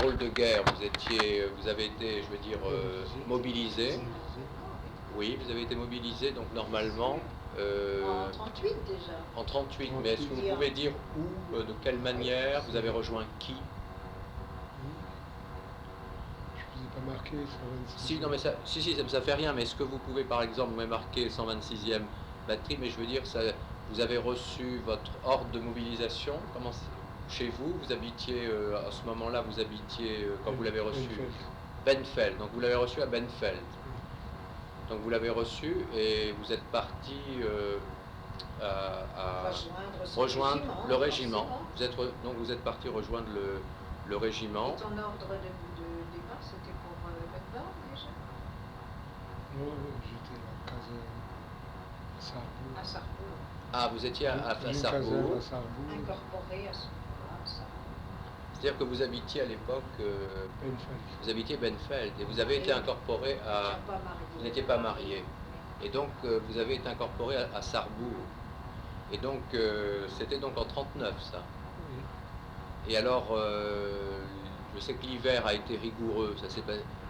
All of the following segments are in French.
Rôle de guerre, vous avez été, je veux dire, mobilisé. Oui, vous avez été mobilisé, donc normalement. En 38 déjà. En 38, mais est-ce que vous pouvez dire où, de quelle manière, vous avez rejoint qui? Je ne vous ai pas marqué 126. Si, non, mais ça fait rien, mais est-ce que vous pouvez, par exemple, me marquer 126e batterie, mais je veux dire, ça, vous avez reçu votre ordre de mobilisation, chez vous, vous habitiez, à ce moment-là, vous habitiez, quand vous l'avez reçu, Benfeld, donc vous l'avez reçu à Benfeld. Donc vous l'avez reçu et vous êtes parti à rejoindre le régiment. Donc vous êtes parti rejoindre le régiment. Et ton ordre de départ, c'était pour Bedborn déjà? Non, j'étais à Sarrebourg. À Sarrebourg. Ah, vous étiez à Sarrebourg. Incorporé à Sarrebourg. C'est-à-dire que vous habitiez à l'époque Benfeld. Vous habitiez Benfeld et vous avez été incorporé à. Vous n'étiez pas marié. Et donc vous avez été incorporé à Sarrebourg. Et donc c'était donc en 39 ça. Oui. Et alors je sais que l'hiver a été rigoureux.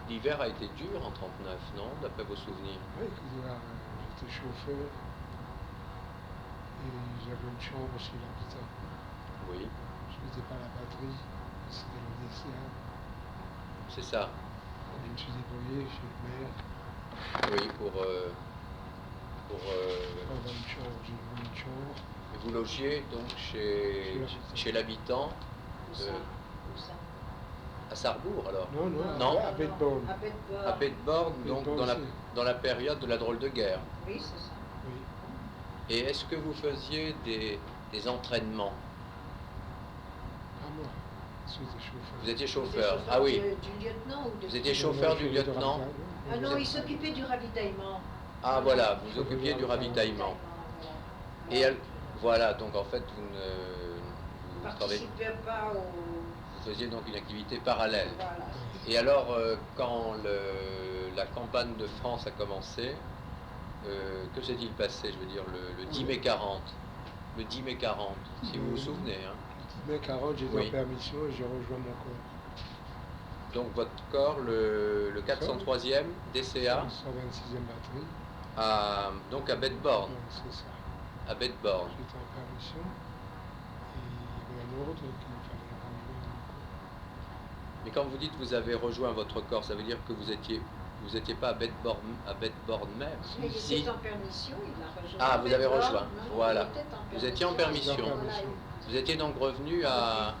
L'hiver a été dur en 39, non, d'après vos souvenirs? Oui, j'étais chauffeur et j'avais une chambre chez l'habitant. Oui. Je n'étais pas à la batterie, c'était le DCA. C'est ça. Je me suis débrouillé chez le maire. Oui, pour avoir une chambre, j'ai loué une chambre. Et vous logiez donc chez l'habitant à Sarrebourg alors? Non, à Bedborn. À Bedborn, donc dans la période de la drôle de guerre. Oui, c'est ça. Oui. Et est-ce que vous faisiez des entraînements? Pas moi, j'étais chauffeur. Vous étiez chauffeur? Ah oui. Du lieutenant ou de... Vous étiez chauffeur du lieutenant? Ah non, il s'occupait du ravitaillement. Ah voilà, vous vous occupiez du ravitaillement. Et voilà, donc en fait vous ne participiez pas au... Vous faisiez donc une activité parallèle. Voilà. Et alors quand la campagne de France a commencé, que s'est-il passé, je veux dire, le 10 mai 40? Le 10 mai 40, si vous vous souvenez. Hein. Le 10 mai 40, j'étais en permission et j'ai rejoint mon corps. Donc votre corps, le 403e DCA, 126e batterie. Donc à Bedborn. C'est ça. À Bedborn. J'étais en permission et il y avait un ordre qu'il fallait rejoindre mon corps. Mais quand vous dites que vous avez rejoint votre corps, ça veut dire que vous étiez pas à Bedborn même? Il était en permission, il a rejoint. Ah, vous avez rejoint, voilà. Vous étiez en permission. Vous étiez donc revenu à...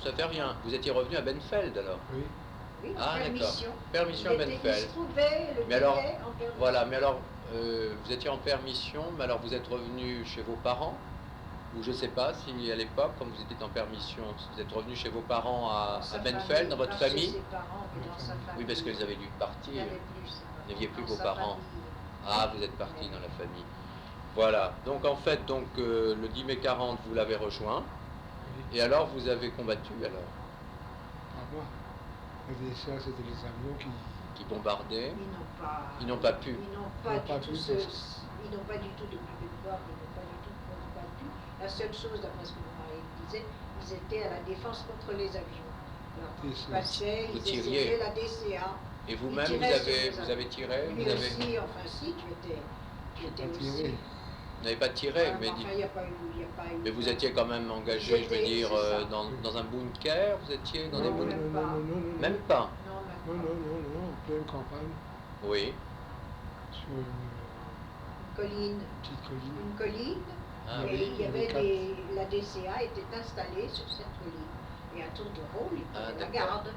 Ça fait rien. Vous étiez revenu à Benfeld alors? Oui. Oui, ah d'accord. Permission à Benfeld. Il se trouvait le mais alors, en permission. Voilà, mais alors, vous étiez en permission, mais alors vous êtes revenu chez vos parents? Ou je ne sais pas si à l'époque, quand vous étiez en permission, vous êtes revenu chez vos parents à Benfeld, dans votre famille? Chez ses parents, mais dans sa famille. Oui, parce qu'ils avaient dû partir. Vous n'aviez plus vos parents. Ah, vous êtes partis dans la famille. Voilà. Donc en fait, le 10 mai 40, vous l'avez rejoint. Oui. Et alors, vous avez combattu alors? Pas moi. Les DCA, c'était les avions qui bombardaient. Ils n'ont pas pu. Ils n'ont pas du tout depuis Bedborn, ils n'ont pas du tout combattu. La seule chose, d'après ce que mon mari disait, ils étaient à la défense contre les avions. Alors, ils passaient, ils essayaient la DCA. Et vous-même, vous avez tiré? Lui aussi, enfin si, tu étais aussi. Vous n'avez pas tiré, mais enfin, il n'y a pas eu. Mais vous étiez quand même engagé, je veux dire, dans un bunker? Vous étiez dans des bunkers? Non. Même pas? Non, en pleine campagne. Oui. Sur une colline. Petite colline. Une colline. Ah, et oui. il y avait la DCA était installée sur cette colline. Et à tour de rôle, il prenait la garde.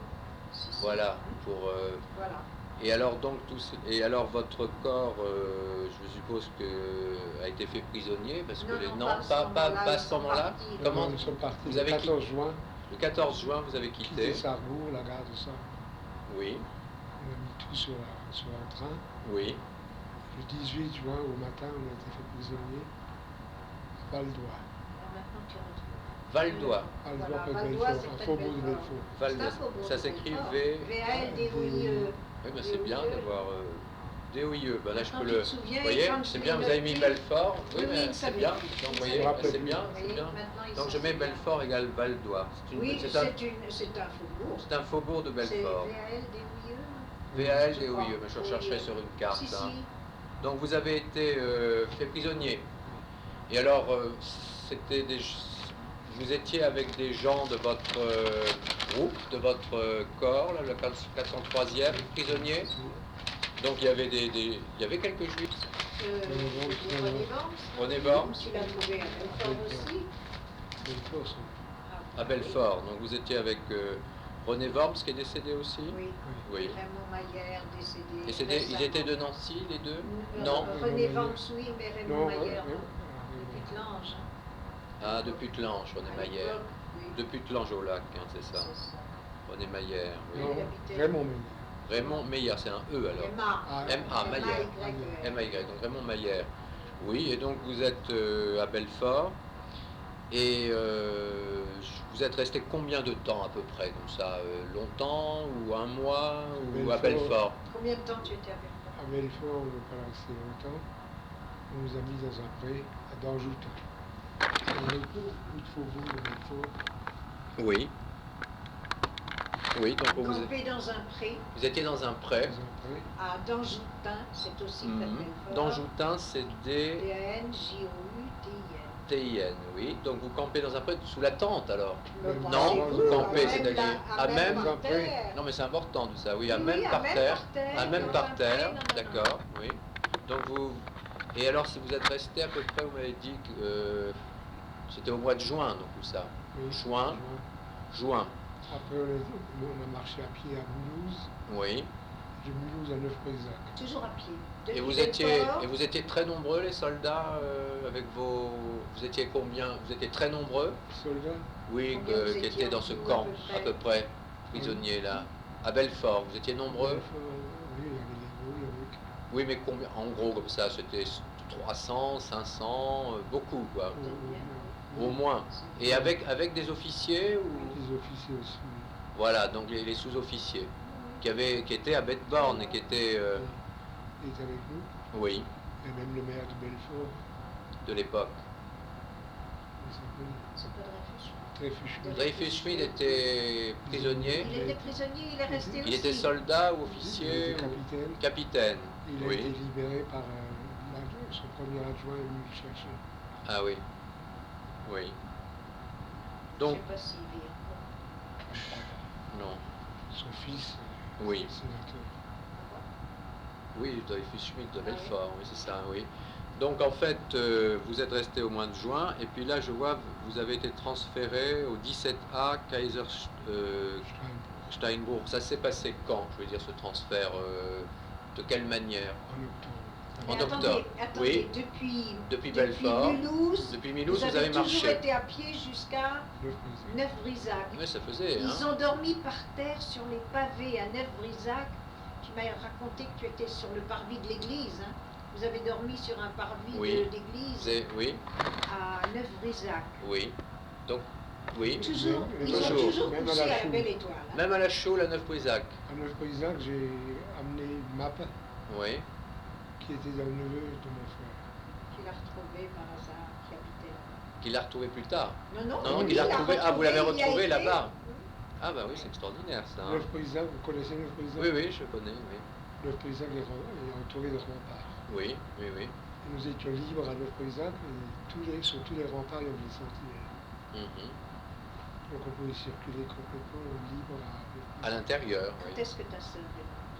Voilà, Voilà. Et alors votre corps, je suppose que a été fait prisonnier parce que pas à ce moment-là. Comment nous sommes partis? Le 14 juin. Le 14 juin, vous avez quitté Sarrebourg, la gare de Sarrebourg. Oui. On a mis tout sur un train. Oui. Le 18 juin au matin, on a été fait prisonnier à Val-d'Oie. Val-d'Oie. Val-d'Oie, près de Belfort, à Faubourg de Belfort. Ça s'écrit V-A-L-D-O-I-E. Oui, mais c'est bien d'avoir DOIE. Ben là, je Quand peux tu le. te souviens, Vous voyez, quand je c'est l'ai bien, vous avez mis noté, Belfort. Oui, oui, mais il c'est savait. bien. Donc, Il vous voyez, savait. là, c'est bien, Vous c'est voyez, bien. maintenant, il Donc, s'en je mets souvient. Belfort égale Val d'Oie. Oui, C'est c'est un faubourg. un faubourg de C'est Belfort. VAL, VAL, je DOIE, crois. mais je chercherai sur une carte. Si, Hein. si. Donc, vous avez été fait prisonnier. Et alors, vous étiez avec des gens de votre groupe, de votre corps, là, le 403e, prisonnier. Donc il y avait il y avait quelques juifs. René Worms. Il a trouvé à Belfort aussi. Belfort, À Belfort. Donc vous étiez avec René Worms qui est décédé aussi. Oui. Oui. Raymond Maillère, décédé. Ils étaient de Nancy, les deux? Non. René Worms, oui, mais Raymond Maillère, depuis Pitlange. Ah, depuis Tlange, René Maillère. Depuis Tlange au lac, hein, c'est ça. René Maillère. Oui. Non, Raymond Maillère. Raymond Maillère, c'est un E alors. M.A. Maillère. M.A.Y. Donc Raymond Maillère. Oui, et donc vous êtes à Belfort. Et vous êtes resté combien de temps à peu près comme ça? Longtemps ou un mois ou à Belfort? Combien de temps tu étais à Belfort? À Belfort, on n'a pas resté longtemps. On nous a mis dans un pré à Danjoutin. C'est un coup de faubourg de Belfort. Oui. Oui, donc Vous campez dans un pré. Vous étiez dans un pré. À Danjoutin, c'est aussi près de Belfort. Danjoutin, c'est D-A-N-J-O-U-T-I-N. T-I-N, oui. Donc vous campez dans un pré sous la tente alors? Non, vous campez, c'est-à-dire à même par terre. Non mais c'est important tout ça, oui, à Oui, même oui, par terre. À même dans par un terre, pré, non. d'accord, oui. Donc vous. Et alors si vous êtes resté à peu près, vous m'avez dit que c'était au mois de juin, donc tout ça. Oui, Juin. Après, on a marché à pied à Mulhouse. Oui. De Mulhouse à Neuf-Brisach. Toujours à pied. Et vous étiez très nombreux les soldats avec vos. Vous étiez combien? Vous étiez très nombreux? Soldats? Oui, qui étaient dans ce camp à peu près, prisonniers là. À Belfort, vous étiez nombreux? Oui, il y avait les gros, Oui, mais combien? En gros comme ça, c'était 300, 500, beaucoup quoi. Au moins. Et avec des officiers ou? Des officiers aussi. Voilà, donc les sous-officiers qui étaient à Bedborn et qui étaient. Il était avec nous. Oui. Et même le maire de Belfort. De l'époque. C'est pas Dreyfus Schmidt. Dreyfus Schmidt était prisonnier. Il était prisonnier, il est resté aussi. Il était soldat ou officier? Il était capitaine. Capitaine. Il a été libéré par son premier adjoint est venu le chercher. Ah oui. Oui. Donc. Je ne sais pas s'il vit encore. Non. Son fils. Oui. Sénateur. Oui, Dreyfus Schmidt de Belfort, oui, c'est ça, oui. Donc en fait, vous êtes resté au mois de juin, et puis là, je vois, vous avez été transféré au 17A Kaiser Steinbourg. Ça s'est passé quand, je veux dire, ce transfert de quelle manière? En octobre. En octobre. Attendez, oui. Depuis Belfort. Depuis Mulhouse, vous avez marché. toujours été à pied jusqu'à Neuf-Brisach. Oui, ça faisait. Ils ont dormi par terre sur les pavés à Neuf-Brisach. Tu m'as raconté que tu étais sur le parvis de l'église. Hein. Vous avez dormi sur un parvis d'église oui. à Neuf-Brisach. Oui. Donc, oui. Toujours, ils ont toujours poussé à la Belle Étoile. Hein. Même à la Chaux, à Neuf-Brisach. À Neuf-Brisach, j'ai amené une map qui était dans le neveu de mon frère. Qu'il a retrouvé par hasard, qui habitait là-bas. Qu'il a retrouvé plus tard? Non, il l'a retrouvé. Ah, vous l'avez retrouvé là-bas? Ah bah oui, c'est extraordinaire ça. Hein. Neuf-Brisach, vous connaissez Neuf-Brisach? Oui, je connais, oui. Neuf-Brisach est entouré de remparts. Oui. Et nous étions libres à Neuf-Brisach et sur tous les remparts, il y avait des sentinelles. Donc on pouvait circuler complètement libre à l'intérieur. Quand est-ce que ta sœur est morte?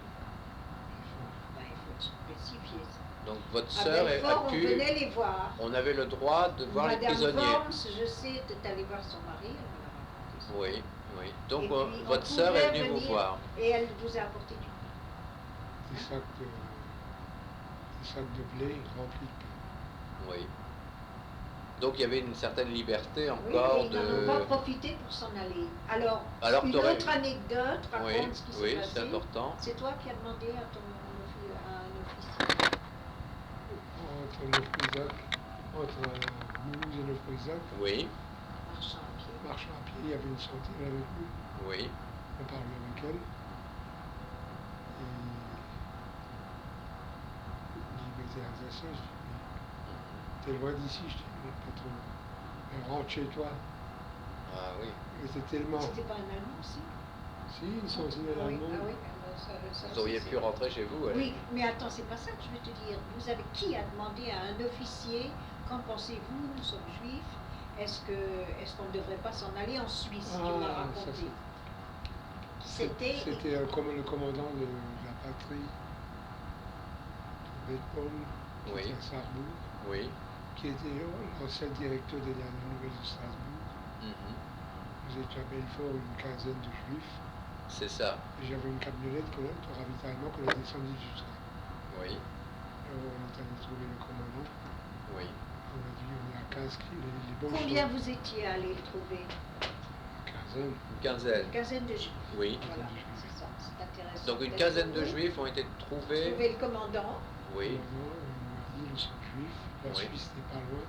Il faut spécifier ça. Donc votre sœur a pu... on venait les voir. On avait le droit de voir les prisonniers. Madame Worms, je sais, est allée voir son mari, elle me l'a raconté. Oui. Donc votre sœur est venue vous voir. Et elle vous a apporté du pain. Des sacs de blé remplis de pain. Oui. Donc il y avait une certaine liberté encore de... Ils n'en ont pas profité pour s'en aller. Alors une autre anecdote, raconte ce qui s'est passé. Oui, c'est important. C'est toi qui as demandé à un officier. Entre Mulhouse et Neuf-Brisach. Oui. Marchant à pied, il y avait une sentinelle avec nous. Oui. On parlait avec elle. j'étais alsacien, je dis, t'es loin d'ici, je dis, non, pas trop. Mais rentre chez toi. Ah oui. Mais c'est tellement. C'était pas un Allemand aussi? Si, une sentinelle Oui, allemande. ah oui, ça Vous auriez aussi, pu rentrer chez vous. Oui, mais attends, c'est pas ça que je veux te dire. Vous avez qui a demandé à un officier, qu'en pensez-vous, nous sommes juifs, est-ce qu'on ne devrait pas s'en aller en Suisse? Tu m'as raconté. C'était le commandant de la patrie, Bedpol, Oui. à Sarrebourg, Oui. qui était l'ancien directeur de la Nouvelle de Strasbourg. Nous étions à Belfort une quinzaine de juifs. C'est ça. Et j'avais une camionnette de ravitaillement qu'on a descendu jusqu'à. Oui. Alors on est allé trouver le commandant. Oui. On a dit on est à 15 km. Les bons Combien vous étiez allé le trouver? Une quinzaine. Une quinzaine. Une quinzaine de juifs. Oui. Voilà, c'est ça, c'est intéressant. Donc une quinzaine de juifs ont été trouvés. Trouver le commandant. Oui. On m'a dit nous sommes juifs. La Oui. Suisse n'est pas loin.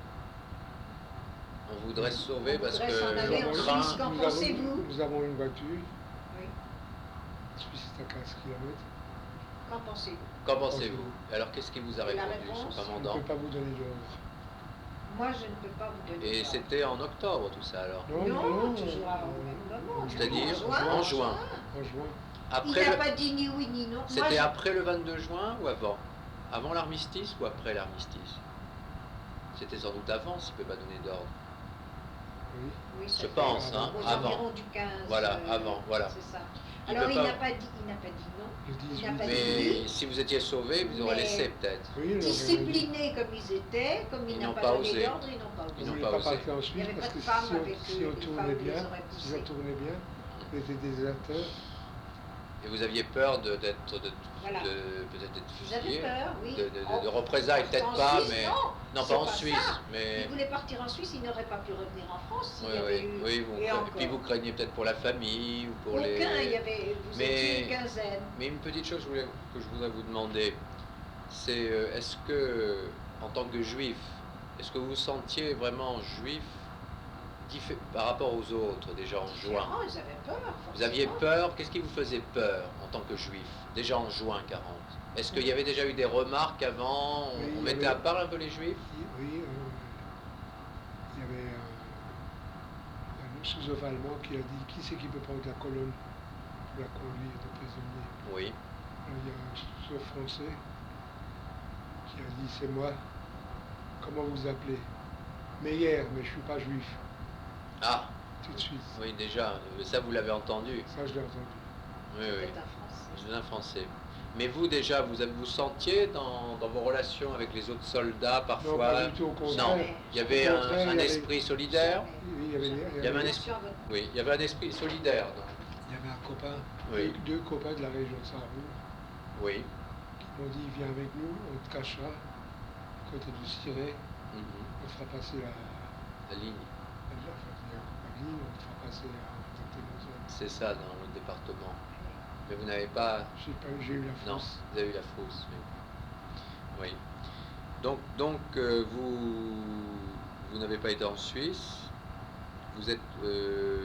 On voudrait se sauver On parce voudrait s'en que aller le en train. Suisse. Qu'en pensez-vous? Nous avons une voiture. Oui. La Suisse est à 15 km. Qu'en pensez-vous? Qu'en pensez-vous? Alors qu'est-ce qui vous a La répondu, réponse, ce On ne commandant? peut pas vous donner d'ordre. Moi, je ne peux pas vous donner. Et ça. c'était en octobre tout ça alors? Non, toujours au même moment. C'est-à-dire en en juin. En juin. Il Après n'a le- pas dit ni oui ni non. Moi, C'était je- après le 22 juin ou avant? Avant l'armistice ou après l'armistice? C'était sans doute avant s'il ne peut pas donner d'ordre. Oui. Oui, ça Je fait pense, hein, aux avant. environs du 15. Voilà, avant, voilà. C'est ça. Il Alors peut il pas- n'a pas dit non. Le Il 18. n'a pas dit Mais oui. si vous étiez sauvés, vous aurez Mais- laissé peut-être. Oui, on aurait dit. Disciplinés comme ils étaient, comme Ils il n'a n'ont pas pas donné osé. d'ordre, ils n'ont pas Ils On osé. n'ont ne pas voulait pas osé. partir en Il n'y Suisse avait parce pas que de femmes si on, avec si eux, on les tournait femmes les bien, auraient si poussés. on tournait bien, on était déserteurs. Et vous aviez peur d'être Voilà. peut-être d'être Ils avaient fusillés, peur, oui. de représailles, peut-être En pas, Suisse, mais non, pas c'est en pas Suisse, ça. mais Ils voulaient partir en Suisse, ils n'auraient pas pu revenir en France s'il oui, y avait eu. oui, Et et encore. puis vous craignez peut-être pour la famille ou pour Aucun, les. il y avait. Vous Mais- étiez une quinzaine. Mais une petite chose que je voudrais vous demander, c'est est-ce que, en tant que juif, est-ce que vous vous sentiez vraiment juif par rapport aux autres, déjà en juin? Non, ils avaient peur. Vous aviez forcément. peur? Qu'est-ce qui vous faisait peur en tant que juif, déjà en juin 40? Est-ce qu'il y avait déjà eu des remarques avant? Oui, On il y mettait avait- à part un peu les juifs? Oui, il y avait un sous-off allemand qui a dit qui c'est qui peut prendre la colonne pour la conduire de prisonnier. Oui. Alors, il y a un sous-off français qui a dit c'est moi. Comment vous appelez? Meyer, mais je ne suis pas juif. Ah, Tout de suite. oui, déjà, ça vous l'avez entendu. Ça, je l'ai entendu. Oui, oui. C'était un Français. C'est un Français. Mais vous déjà, vous sentiez dans vos relations avec les autres soldats Non, parfois? pas du tout, au contraire. Non, il y avait Au contraire, un il y avait- esprit solidaire. Oui, il y avait, Il y avait un esprit. Oui, il y avait un esprit solidaire. Donc. il y avait un copain, Oui. deux copains de la région de Sarrebourg, Oui. qui m'ont dit viens avec nous, on te cachera, à côté du Ciré, Mhm. on te fera passer la La ligne, ligne, on te fera passer dans tes besoins. c'est ça dans le département. Mais vous n'avez pas. J'ai eu la Non, fausse. vous avez eu la fausse. Oui. Donc vous n'avez pas été en Suisse. Vous êtes.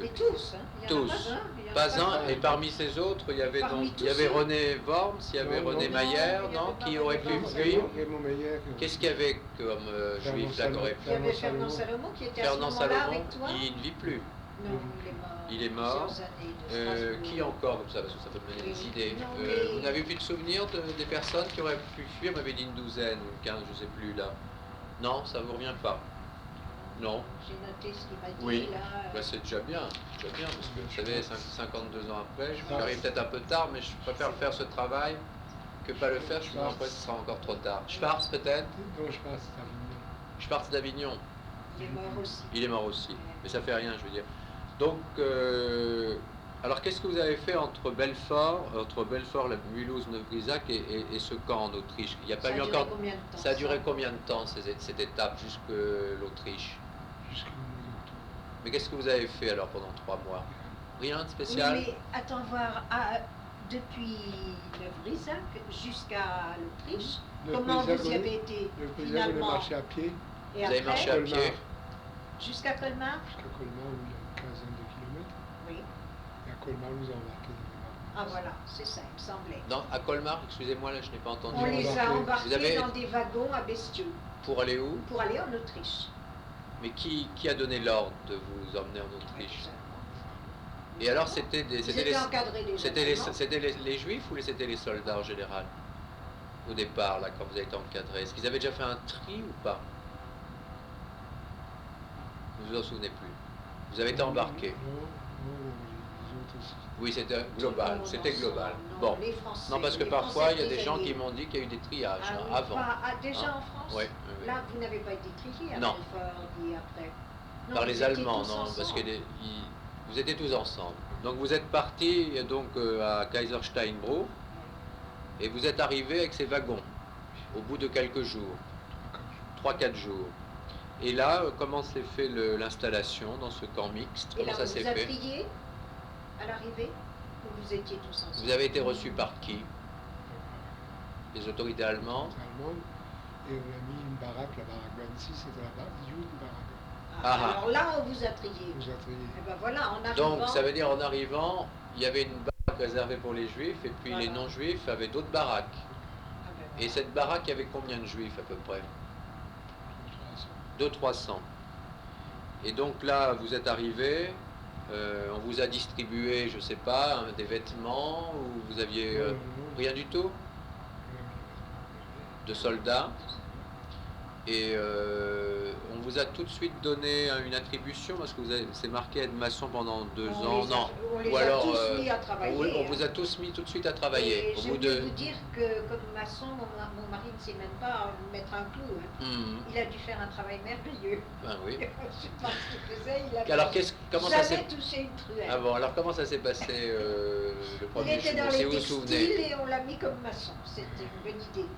Et tous, hein. Il y en a Tous. pas un. Il y en a Pas un, un. et parmi ces autres, il y avait Parmi donc tous il y avait ceux- René Worms, il y avait Non, René non. Mayer, Non, il y non, avait qui pas aurait René pu Worms. fuir. Raymond Meyer. Qu'est-ce qu'il y avait comme juif là qui aurait pu Il y avait Fernand Fernand Salomon qui était Fernand à ce moment-là Salomon, avec toi. il ne vit plus. Non, il est mort. Il est mort. Plusieurs années de Strasbourg. Qui encore comme ça, parce que ça peut me donner des Oui. idées. Non, mais- Vous n'avez plus de souvenirs des personnes qui auraient pu fuir? Vous m'avez dit une douzaine ou 15, je ne sais plus là. Non, ça ne vous revient pas? Non. J'ai noté ce qu'il m'a dit Oui. là. Bah, c'est déjà bien, parce que vous savez, 52 ans après, Je pense. j'arrive peut-être un peu tard, mais je préfère faire ce travail que pas le faire, sinon Schwartz. après ce sera encore trop tard. Schwartz peut-être? Non, je passe, c'est Avignon. Schwartz d'Avignon, Il est mort aussi. il est mort aussi, mais ça fait rien, je veux dire. Donc, alors qu'est-ce que vous avez fait entre Belfort, la Mulhouse, Neuf-Grisac et ce camp en Autriche? Il n'y a pas Ça a eu duré encore. combien de temps, Ça a duré combien de temps cette étape jusque l'Autriche? Jusqu'au mois d'octobre. Mais qu'est-ce que vous avez fait alors pendant 3 mois? Rien de Oui, spécial? mais attends voir. Depuis Neuf-Grisac jusqu'à l'Autriche, comment vous y avez été Le président, on est finalement marché à pied et Vous avez après marché à Colmar. pied? jusqu'à Colmar? jusqu'à Colmar où il y a une quinzaine de kilomètres. Oui. Et à Colmar, nous avons embarqué dans les wagons. Ah voilà, c'est ça, il me semblait. À Colmar, excusez-moi, là je n'ai pas entendu. On les a embarqués dans des wagons à bestiaux. Pour aller où? Pour aller en Autriche. Mais qui a donné l'ordre de vous emmener en Autriche? Et alors c'était les juifs ou c'était les soldats en général? Au départ, là, quand vous avez été encadrés, est-ce qu'ils avaient déjà fait un tri ou pas? Vous vous en souvenez plus? Vous avez été embarqué? Non, les autres aussi. Oui, c'était global. C'était global. Non, Bon. les Français, Non, parce que parfois, il y a des gens qui m'ont dit qu'il y a eu des triages avant. Déjà en France? Oui. Là, vous n'avez pas été trié à Non. Belfort et après? Non, Par les Allemands, non, ensemble. parce que vous étiez tous ensemble. Donc vous êtes partis à Kaisersteinbruch et vous êtes arrivés avec ces wagons au bout de quelques jours, 3-4 jours. Et là, comment s'est fait l'installation dans ce camp mixte? Comment ça s'est fait? Vous avez trié à l'arrivée ou vous étiez tous ensemble? Vous avez été reçus par qui? Les autorités allemandes? Et on a mis une baraque, la baraque 26, c'était la baraque Judenbaraque. Alors là, on vous a trié. On vous a trié. Et ben voilà, en arrivant... Donc ça veut dire en arrivant, il y avait une baraque réservée pour les juifs et puis les non-juifs avaient d'autres baraques. Et cette baraque, il y avait combien de juifs à peu près? 200-300. Et donc là, vous êtes arrivés, on vous a distribué, je sais pas, des vêtements, ou vous aviez rien du tout? De soldats. Et on vous a tout de suite donné une attribution parce que c'est marqué être maçon pendant 2 ans. Non. Ou alors tous mis à travailler. On vous a tous mis tout de suite à travailler. Et je voulais vous dire que comme maçon, mon mari ne sait même pas mettre un clou. Il a dû faire un travail merveilleux. Ben oui. Je sais pas ce qu'il faisait. Il a alors comment ça s'est touché une truelle. Ah bon, alors comment ça s'est passé le premier jour? Il était dans les textiles et on l'a mis comme maçon. C'était une bonne idée.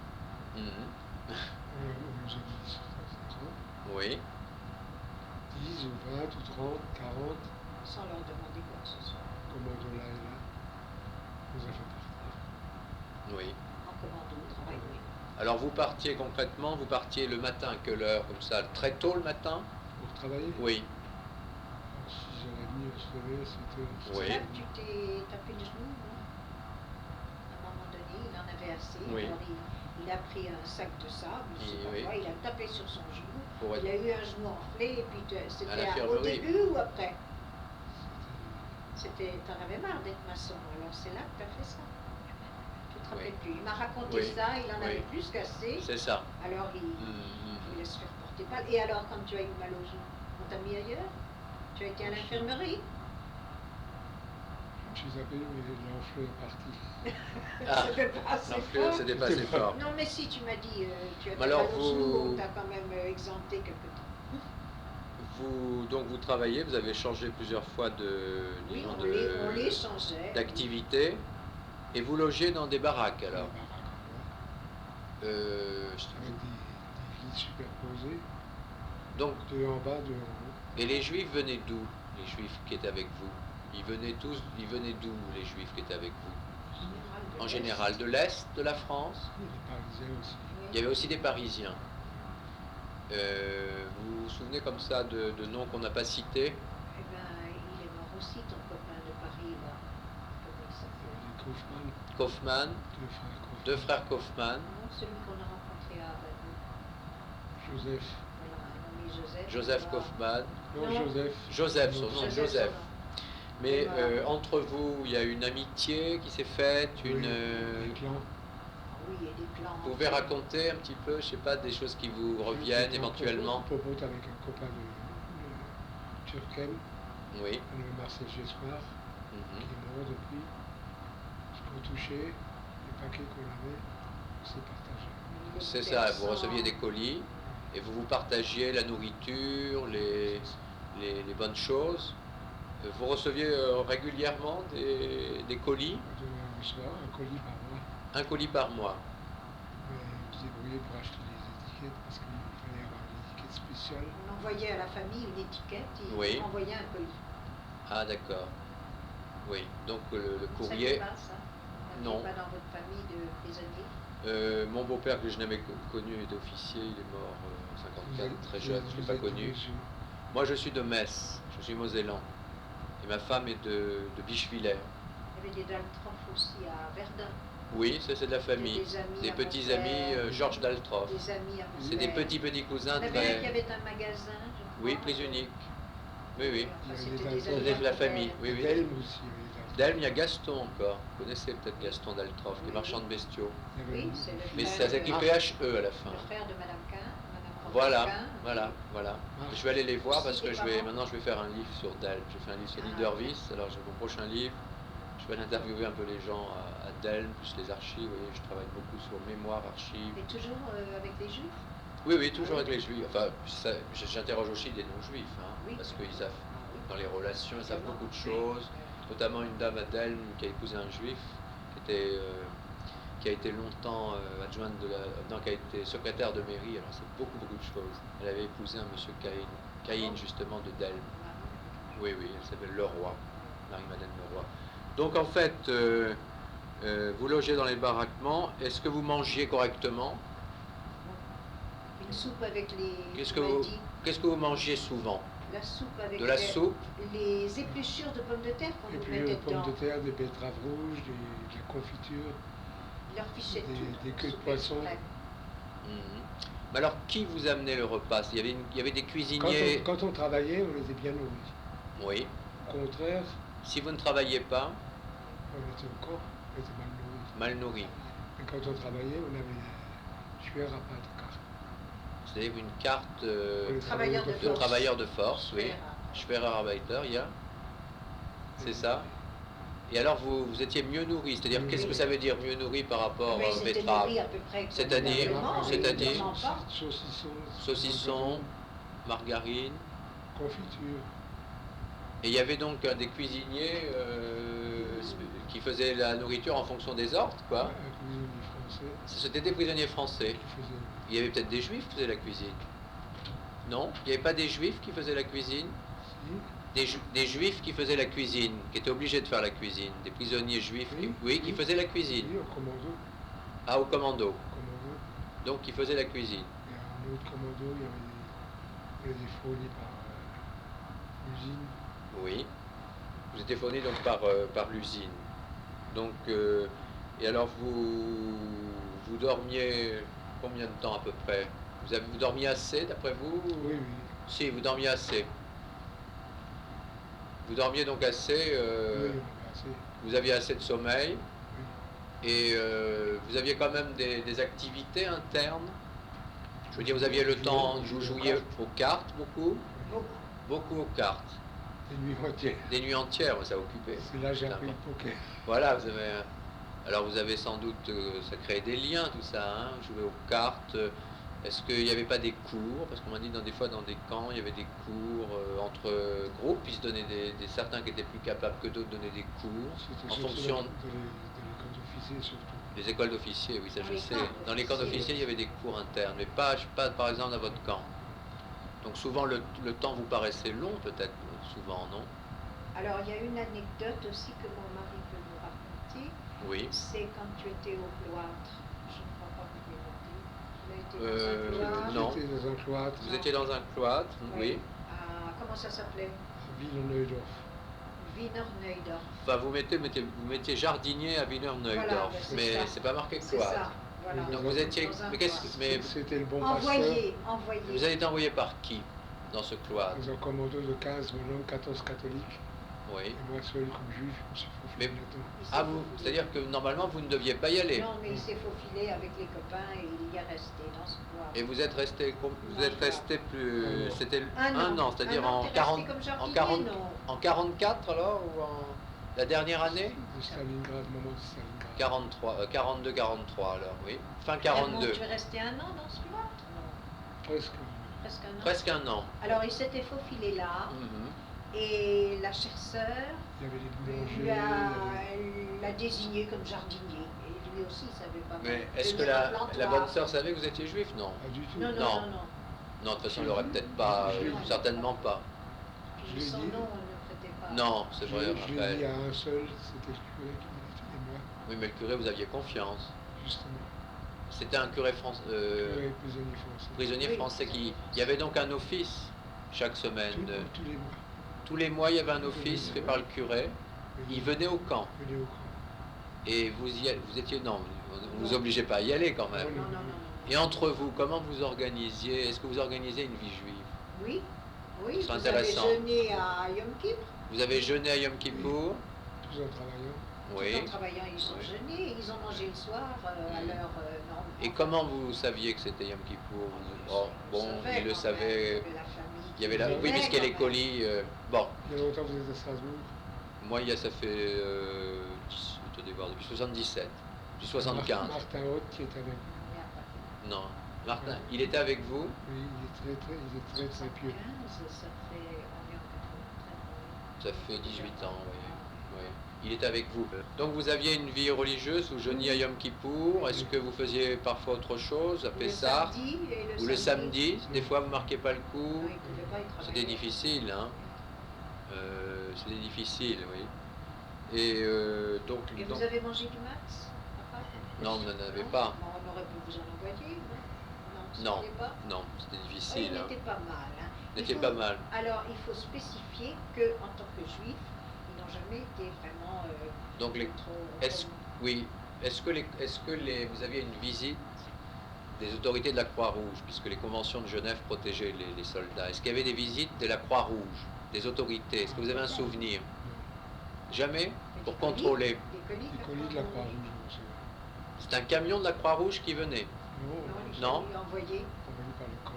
Oui. 10 ou 20 ou 30, 40. Sans leur demander quoi que ce soit. Commando là et là. Nous a fait partir. Oui. En commando, travail, oui. Alors vous partiez concrètement, vous partiez le matin à quelle heure comme ça? Très tôt le matin? Pour travailler? Oui. 6h30, on se levait, 7h. Oui. Là, tu t'es tapé le genou, non? À un moment donné, il en avait assez. Oui. Alors il a pris un sac de sable, je sais pas quoi, il a tapé sur son genou. Il a eu un genou enflé et puis c'était au début ou après? T'en avais marre d'être maçon, alors c'est là que tu as fait ça. Tu te rappelles plus. Il m'a raconté ça, il en avait plus qu'assez. C'est ça. Alors il voulait se faire porter balle. Et alors quand tu as eu mal au genou, on t'a mis ailleurs? Tu as été à l'infirmerie? Je suis appelé, mais l'enflure est parti. C'était pas assez fort. C'était pas assez fort. Non, mais si, tu m'as dit, tu as mal au genou, on t'a quand même exempté quelque temps. Donc vous travaillez, vous avez changé plusieurs fois d'activité, et vous logez dans des baraques alors? Avec des lits superposés. Donc, 2 en bas, 2 en haut. Et les juifs venaient d'où? Les juifs qui étaient avec vous? Ils venaient d'où les juifs qui étaient avec vous? En général, de l'Est de la France? Les Parisiens aussi. Il y avait aussi des Parisiens. Vous vous souvenez comme ça de noms qu'on n'a pas cités? Eh bien, il est mort aussi, ton copain de Paris, là. Comment il s'appelle? Kaufmann. Deux frères Kaufmann. Non, celui qu'on a rencontré à Bakou. Joseph. Voilà, un nommé Joseph. Joseph Kaufmann. Non, Joseph. Son nom, Joseph. Mais entre vous, il y a une amitié qui s'est faite, Des clans. Oui, il y a des clans. Vous pouvez raconter un petit peu, je sais pas, des choses qui vous reviennent éventuellement? Popote avec un copain de Turquem. Oui. Le Marcel Gessoir, qui est mort depuis. Ce qu'on touchait, les paquets qu'on avait, on s'est partagé. C'est ça, vous receviez des colis et vous vous partagiez la nourriture, les bonnes choses. Vous receviez régulièrement des colis? Un colis par mois. Un colis par mois. Mais on se débrouillait pour acheter les étiquettes parce qu'il fallait avoir une étiquette spéciale. On envoyait à la famille une étiquette et on envoyait un colis. Ah d'accord. Oui, donc le courrier... Ça ne pas ça? Non. Pas dans votre famille de prisonniers? Mon beau-père que je n'avais connu est officier, il est mort en 54, très jeune, je ne l'ai pas connu. Moi je suis de Metz, je suis mosellan. Et ma femme est de Bischwiller. Eh y avait des Daltroff aussi à Verdun. Oui, ça c'est de la famille. Des amis Des à mon petits frère, amis Georges Daltroff. Des amis à mon C'est des frère. petits cousins Il y en avait un qui très... avait un magasin, je crois. Oui, prise unique. Oui, oui. Enfin, Il y c'était avait des des amis C'est à de la mon famille. père. Oui, oui. Delme aussi, il y avait Delme. D'Elme, il y a Gaston encore. Vous connaissez peut-être Gaston Daltroff, qui est Oui. marchand de bestiaux. Il y avait- Oui, c'est le Mais frère ça de- s'écrit PHE à la fin. le frère de Madame Quin, Madame Voilà, Quin. voilà. Ah. Je vais aller les voir Aussi parce que des je vais, parents. maintenant je vais faire un livre sur Delme. Je vais faire un livre sur Ah. Niederwies. Alors j'ai mon prochain livre. Je vais aller interviewer un peu les gens à Delme, plus les archives. Vous voyez, je travaille beaucoup sur mémoire, archives. Et toujours avec les Juifs. Oui, oui, toujours avec les juifs. Enfin, j'interroge aussi des non-juifs, hein, Oui. parce qu'ils savent, Oui. dans les relations, ils savent Évidemment. beaucoup de choses. Notamment une dame à Delme qui a épousé un juif, qui a été longtemps adjointe de la... Non, qui a été secrétaire de mairie, alors c'est beaucoup de choses. Elle avait épousé un monsieur Caïn justement de Delme. Oui, oui, elle s'appelle Leroy, Marie-Madeleine Leroy. Donc en fait, vous logez dans les baraquements. Est-ce que vous mangiez correctement? Une soupe avec les. Qu'est-ce tu que vous mangiez souvent? La soupe avec De la soupe? les épluchures de pommes de terre qu'on Et nous puis mettait des pommes dedans. de terre, des betteraves rouges, de la confiture. Ils leur fichaient Des- tout. des queues de soupe poisson. exprès. Mhm. Mais alors, qui vous amenait le repas? Il y avait des cuisiniers. Quand on travaillait, on était bien nourris. Oui. Au contraire, Si vous ne travaillez pas, on était au camp, on était mal nourris. mal nourri. Et quand on travaillait, on avait tueur à pas de carte. C'est-à-dire une carte Pour les Travailleurs de de force. travailleurs de force, oui. Schwerer. Schwerarbeiter, il y a. C'est ça. Et alors, vous étiez mieux nourri. C'est-à-dire, Oui. qu'est-ce que ça veut dire mieux nourri par rapport Mais aux ils étaient betteraves? nourris à peu près. C'est-à-dire- convenablement, c'est-à-dire- évidemment pas. Saucisson, margarine. Confiture. Et il y avait donc des cuisiniers qui faisaient la nourriture en fonction des ordres, quoi. Un cuisinier français C'était des prisonniers français. qui faisait. Il y avait peut-être des juifs qui faisaient la cuisine. Non? Il n'y avait pas des juifs qui faisaient la cuisine? Si, Des juifs qui faisaient la cuisine, qui étaient obligés de faire la cuisine. Des prisonniers juifs qui faisaient la cuisine. oui, au commando. Ah, au commando. Commando. Donc, qui faisaient la cuisine. Et un autre commando, il y avait des fournis par l'usine. Oui. Vous étiez fournis donc par l'usine. Donc, et alors vous dormiez combien de temps à peu près? Vous dormiez assez d'après vous? Oui, oui. Si, vous dormiez assez. Vous dormiez donc assez, Oui, on avait assez. vous aviez assez de sommeil, Oui. et vous aviez quand même des activités internes. Je veux dire, vous aviez le temps, vous jouiez aux cartes beaucoup, Beaucoup. beaucoup aux cartes. Des nuits entières. Des nuits entières, ça occupait. C'est là que j'ai appris le D'accord. poker. Voilà, alors vous avez sans doute, ça créait des liens tout ça, hein, jouer aux cartes. Est-ce qu'il n'y avait pas des cours? Parce qu'on m'a dit des fois dans des camps, il y avait des cours entre groupes, ils se donnaient certains qui étaient plus capables que d'autres donnaient des cours C'était en surtout fonction de l'école d'officier surtout. des écoles d'officiers, oui, ça Dans je les sais. camps Dans les camps d'officiers. d'officiers, il y avait des cours internes, mais pas par exemple dans votre camp. Donc souvent le temps vous paraissait long peut-être, souvent, non? Alors, il y a une anecdote aussi que mon mari peut vous raconter. Oui. C'est quand tu étais au cloître. Je ne crois pas que tu l'aies noté. Tu as été dans un cloître. non. J'étais dans un cloître Vous étiez dans un cloître, oui. Comment ça s'appelait? à Villeneuve-d'Orf. Wiener Neudorf. Enfin, vous mettiez jardinier à Wiener Neudorf, Voilà, c'est mais ça. c'est pas marqué C'est cloître. ça. Voilà. Donc Donc vous étiez. Dans un Mais qu'est-ce cloître. mais C'était le bon pasteur. Envoyé. vous avez été envoyé par qui dans ce cloître? Dans un commando de 15 bonhommes, 14 catholiques. Oui. Et moi seul comme juif, je me suis Mais- faufilé là-dedans. Il s'est Ah vous, faufilé. c'est-à-dire que normalement vous ne deviez pas y aller. Non, mais il s'est faufilé avec les copains et il y est resté dans ce cloître. Et vous êtes resté plus. Un an. C'était Un an. c'est-à-dire Un an, en t'es 40 resté comme en jardinier, 40 non. en 44 alors ou en la dernière année? De Stalingrad, moment de Stalingrad. 42-43 alors, oui. Fin Vraiment, 42. tu es resté un an dans ce cloître? Non. Presque. Presque un an. Presque un an. Alors, il s'était faufilé là. Mhm. Et la chère sœur Il y avait les boulangers. lui il y avait- l'a désigné comme jardinier. Et lui aussi, il savait pas. Mais est-ce que tenir un la plantoir. bonne sœur savait que vous étiez juif? Non. Pas du tout. Non, non, Non. non, non. Non, de toute façon, elle l'aurait peut-être pas, Je l'ai dit. certainement pas. Je Puis l'ai son dit. nom, on ne prêtait pas. Non, c'est Je vrai. l'ai dit Après, à un seul, c'était le curé qui m'a dit, et moi, oui, mais le curé, vous aviez confiance. justement. C'était un curé français, Curé prisonnier français. prisonnier Oui. français il y avait donc un office chaque semaine. Tous les mois. Tous les mois, il y avait un office fait par le curé. Il venait au camp. Venait au camp. Et vous étiez... Non, on ne vous obligeait pas à y aller quand même. Non. Et entre vous, comment vous organisiez? Est-ce que vous organisiez une vie juive? Oui, C'est vous intéressant. avez jeûné à Yom Kippur. Vous avez jeûné à Yom Kippour? Tous en travaillant. Oui. Tout en travaillant, ils ont jeûné, ils ont mangé le soir à l'heure normale. Et comment vous saviez que c'était Yom Kippour? On Bon, savait il le quand savait. même, il y avait la famille Il y avait la... qui Oui, venait puisqu'il y a quand les même. colis. Bon, Il y a longtemps que vous êtes à Strasbourg. moi, ça fait... attendez voir, depuis 77. Depuis 75. Martin Haute qui est avec vous. Non. Martin, il était avec vous? Oui, il est très pieux. 75, ça fait environ 93 ans. Ça fait 18 ans, oui. Oui. Il est avec vous. Donc vous aviez une vie religieuse, vous jeûniez à Yom Kippour. Est-ce que vous faisiez parfois autre chose, à Pessah? Ou le samedi? Des fois vous ne marquez pas le coup? Non, il pouvait pas, il travaillait. C'était difficile, hein. C'était difficile, oui. Et donc... Et vous avez mangé du max à Pâques? Non, vous n'en avez pas. Bon, on aurait pu vous en envoyer, non? Non, Vous saviez pas? non, c'était Il difficile. Hein. n'était pas mal. Hein. Il était pas mal. Alors, il faut spécifier qu'en tant que juifs, ils n'ont jamais été vraiment Donc, oui, est-ce que vous aviez une visite des autorités de la Croix-Rouge, puisque les conventions de Genève protégeaient les soldats? Est-ce qu'il y avait des visites de la Croix-Rouge, des autorités? Est-ce que vous avez un souvenir? Jamais? Pour contrôler? Des colis de la Croix-Rouge. C'est un camion de la Croix-Rouge qui venait? Non, Non. envoyés par le camp.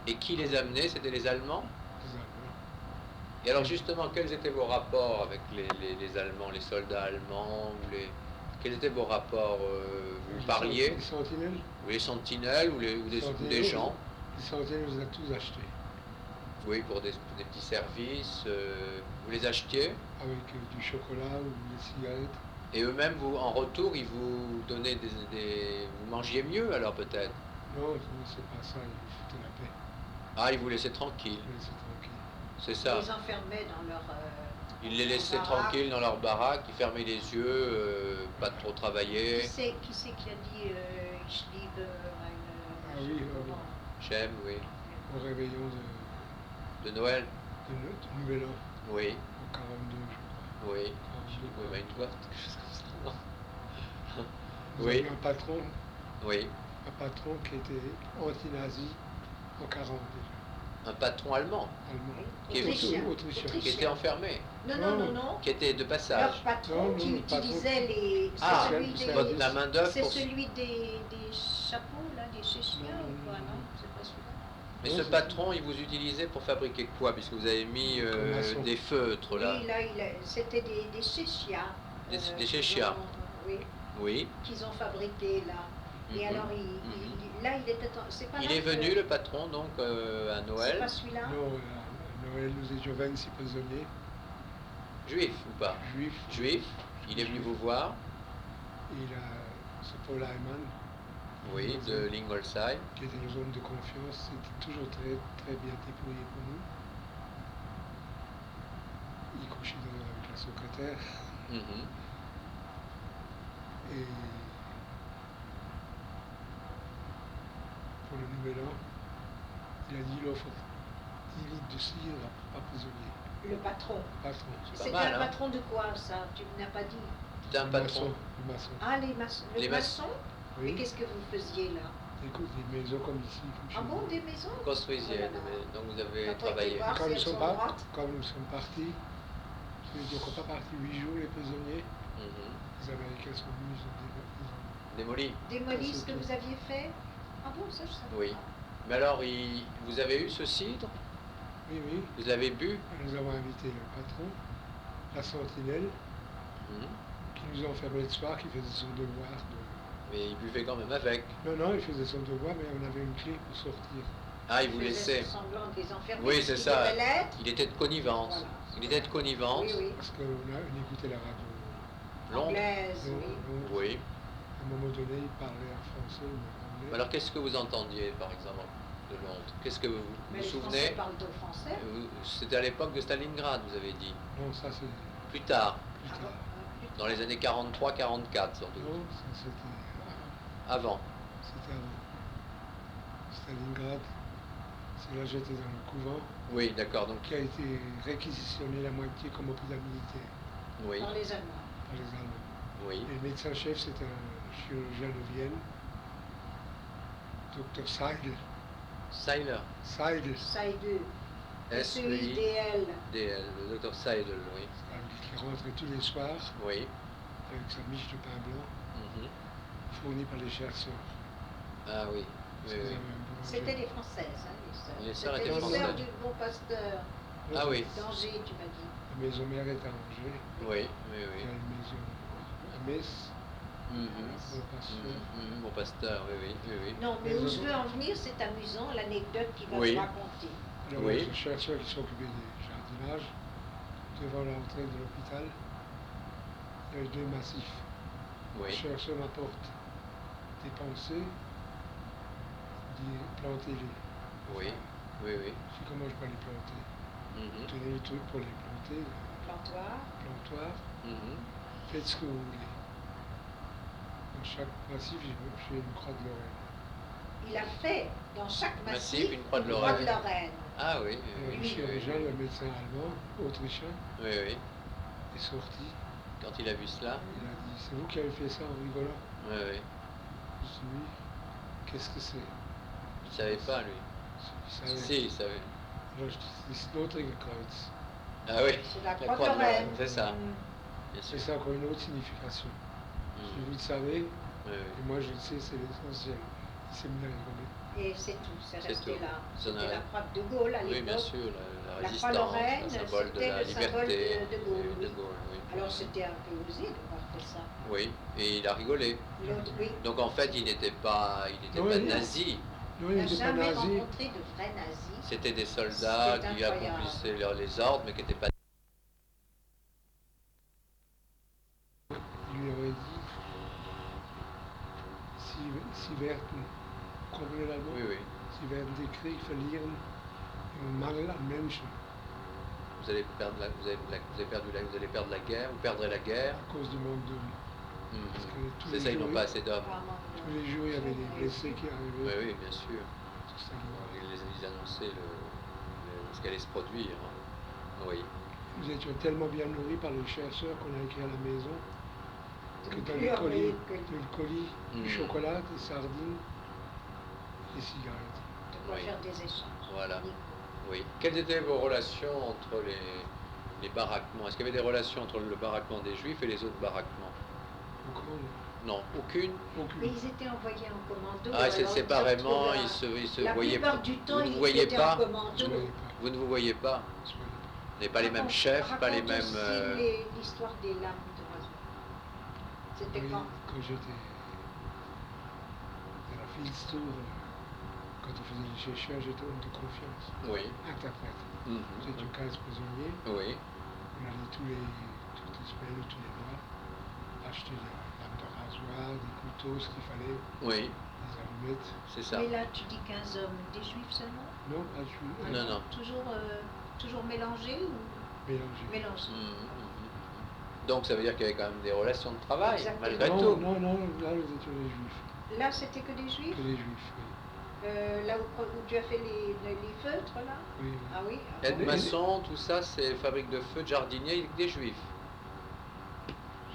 Et qui les amenait? C'était les Allemands? Les Allemands. Et alors justement, quels étaient vos rapports avec les Allemands, les soldats allemands quels étaient vos rapports? Vous parliez? Les sentinelles. Ou les sentinelles ou des gens? Les sentinelles, vous avez tous acheté. Oui, pour des petits services. Vous les achetiez? Avec du chocolat ou des cigarettes. Et eux-mêmes, en retour, ils vous donnaient vous mangiez mieux alors peut-être? Non, c'est pas ça, ils foutaient la paix. Ah, ils vous laissaient tranquilles. Ils laissaient tranquille. C'est ça. Ils les enfermaient dans leur... Ils les laissaient baraque. tranquilles dans leur baraque, ils fermaient les yeux, pas trop travailler. Qui c'est qui a dit ich liebe meine... Ah oui, J'aime, oui. Au réveillon De Noël? de Nouvel An, Oui, en 42, je crois. oui. 42. Oui, une fois, quelque chose comme ça. Non. Vous Oui. avez Oui. un patron qui était anti-nazi en 40 déjà. Un patron allemand Allemand. Qui est Autrichien. qui était enfermé, Non. qui était de Leur passage. patron Non, qui le patron utilisait les... Ah, c'est celui des... la main d'œuvre C'est pour... celui des chapeaux, là, des chéchiens ou quoi, non? C'est pas celui-là? Mais Non, ce c'est- patron, il vous utilisait pour fabriquer quoi? Puisque vous avez mis Comme maçon. des feutres là. Oui, là, c'était des chéchias. Des chéchias. Oui, Oui. qu'ils ont fabriqués là. Et Mhm. alors, là, il était... C'est pas Il là est que- venu, le patron, donc à C'est Noël. pas celui-là? Non, à Noël, nous étions 26 prisonniers, Juif ou pas? juifs. Juif. Il est venu vous voir. C'est Paul Ayman. Oui, de Lingolsheim. Qui était nos hommes de confiance. C'était toujours très, très bien déployé pour nous. Il couchait avec la secrétaire. Mhm. Et pour le nouvel an, il a dit il offre 10 litres de cidre à prisonnier. Le patron. Patron. Pas C'était mal, un hein. patron de quoi, ça? Tu n'as pas dit. C'était un patron. Le maçon. Ah, les maçons. Les Le maçons. maçon? Oui. Et qu'est-ce que vous faisiez là? Écoute, des maisons comme ici. Comme chez Ah bon, nous. des maisons? Vous construisiez, Oh là là. donc vous avez Quand on travaillé. était voir Quand si nous, elles sommes sont pas- droites. quand nous sommes partis, je veux dire qu'on n'est pas partis 8 jours, les prisonniers. Mhm. Les Américains sont venus, ils ont Démoli. Démolir Ça, ce que c'est vous aviez fait? Ah bon, ça je savais Oui. pas. Mais alors, vous avez eu ce cidre? Oui, oui. Vous l'avez bu? Nous avons invité le patron, la sentinelle, Mhm. qui nous a enfermés le soir, qui faisait son devoir. Mais il buvait quand même avec. Non, il faisait son devoir, mais on avait une clé pour sortir. Ah, il vous faisait laissait. semblant de les enfermer. Oui, parce c'est qu'il ça. devait l'être. Il était de connivence. Voilà. Il était de connivence. Oui, oui. Parce qu'on on écoutait la radio. Londres. Anglaise, oui. Londres. Oui. À un moment donné, il parlait en français ou en anglais. Alors, qu'est-ce que vous entendiez, par exemple, de Londres? Qu'est-ce que vous Mais vous les souvenez? Français parlent de français. C'était à l'époque de Stalingrad, vous avez dit. Non, ça c'est Plus tard, plus Ah, tard. dans les années 43-44, sans doute. Non, ça c'était Avant. c'était avant. Stalingrad, c'est là j'étais dans le couvent, Oui, d'accord. Donc, qui a été réquisitionné la moitié comme hôpital militaire. Oui. par les Allemands. par les Allemands. Oui. Et le médecin-chef, c'est un chirurgien de Vienne, Dr. Seidel. Seiler. Seidel, Seidel. S-E-I-D-L. S-E-I-D-L. Le docteur Seidel, oui. qui rentrait tous les soirs Oui. avec sa miche de pain blanc Mhm. fournie par les chercheurs. Ah oui. Oui, Parce qu'ils oui. avaient un boulanger. C'était des Françaises, hein, les sœurs. Les sœurs C'était étaient les sœurs françaises. du bon pasteur Ah oui. d'Angers, tu m'as dit. La maison mère est à Angers. Oui, oui, Il y oui. a une maison à Metz, Mhm. au pasteur. Mhm. Bon pasteur, oui, oui, oui, oui. Non, mais Les où je autres- veux en venir, c'est amusant, l'anecdote qu'il va Oui. te raconter. Alors, Oui. le chercheur qui s'occupait des jardinages, devant l'entrée de l'hôpital, il y avait 2 massifs. Le Oui. chercheur m'apporte des pensées, dit plantez-les. Oui. Oui, oui. Je dis comment je peux les planter. Mhm. Tenez le truc pour les planter, le Plantoir. plantoir, Mhm. faites ce que vous voulez. Dans chaque massif, j'ai une croix de Lorraine. Il a fait dans chaque massif Massif, une croix de une Lorraine. Lorraine. Ah oui, Et oui, le oui, chirurgien, oui. le médecin allemand, autrichien, Oui, oui. est sorti. Quand il a vu cela, Il a dit, c'est vous qui avez fait ça en rigolant? oui, oui. Je dis, oui. Qu'est-ce que c'est? Il ne savait pas, lui. Il savait. Si, il savait. Alors je dis, c'est Nothingkreuz. Ah oui, C'est la la croix croix de de Lorraine, Lorraine. c'est ça. Mm. Bien C'est sûr. ça encore une autre signification. Mhm. Si vous le savez, Oui, et oui. moi je le sais, c'est l'essentiel. Le séminaire est remis. Et c'est tout, c'est C'est resté tout. là. Ça n'a- C'était la croix de Gaulle à Oui, l'époque. bien sûr, la La résistance, croix Lorraine, le symbole de c'était la le symbole liberté. de Gaulle, De oui. Gaulle, oui. Alors c'était un peu osé de porter ça. Oui, et il a rigolé. L'autre, oui. Donc en fait, il n'était pas Non, pas il- nazi. Non, On il n'a n'était pas jamais nazi. rencontré de vrais nazis. C'était des soldats C'est qui incroyable. accomplissaient les ordres, mais qui n'étaient pas. Il lui aurait dit, si werden, vous comprenez l'allemand? Oui, oui. Sie werden den Krieg verlieren im Mangel an Menschen, Vous allez perdre vous allez perdre la guerre, vous perdrez la guerre. à cause du manque d'hommes. Mhm. Parce que tous C'est les ça, ils jours, n'ont pas assez d'hommes. Apparemment, tous les jours, il y avait des blessés qui Oui, arrivaient. oui, bien sûr. Parce que ça doit- Ils annonçaient ce qui allait se produire. Oui. Nous étions tellement bien nourris par les chercheurs qu'on a écrit à la maison que dans Plus les envoyé colis, que- le colis, du Mm. chocolat, des sardines, des cigarettes. de quoi Oui. faire des échanges. Voilà. Uniquement. Oui. Quelles étaient vos relations entre les baraquements? Est-ce qu'il y avait des relations entre le baraquement des Juifs et les autres baraquements? Aucun, Non, aucune. Mais aucune. ils étaient envoyés en commando. Ah, c'est alors séparément, ils ils se se La voyaient plupart pas. du temps, Vous ne ils vous voyez étaient pas. en commando. Je ne voyais pas. Vous ne vous voyez pas. Je ne voyais pas. Vous n'avez pas les mêmes chefs, pas les Raconte mêmes. aussi l'histoire des lames de rasoir. C'était Oui, quand j'étais à la Fieldstour, quand on faisait les chercheurs, j'étais homme de confiance, Oui. interprète. Mhm. Nous étions 15 prisonniers, Oui. on allait toutes les semaines ou tous les mois acheter des lames de rasoir, des couteaux, ce qu'il fallait, Oui, des allumettes. c'est ça. Mais là, tu dis 15 hommes, des juifs seulement? Non, là, je suis Non, non. Toujours mélangés ou mélangé. mélangés? Mhm, mhm. Donc ça veut dire qu'il y avait quand même des relations de travail, Exactement. malgré Non, tout. non, non, là, nous étions des juifs. Là, c'était que des juifs? Que des juifs, oui. Là où tu as fait les feutres, là? Oui, oui. Ah oui? Aide Mais- maçon, tout ça, c'est fabrique de feu, de jardinier, des Juifs.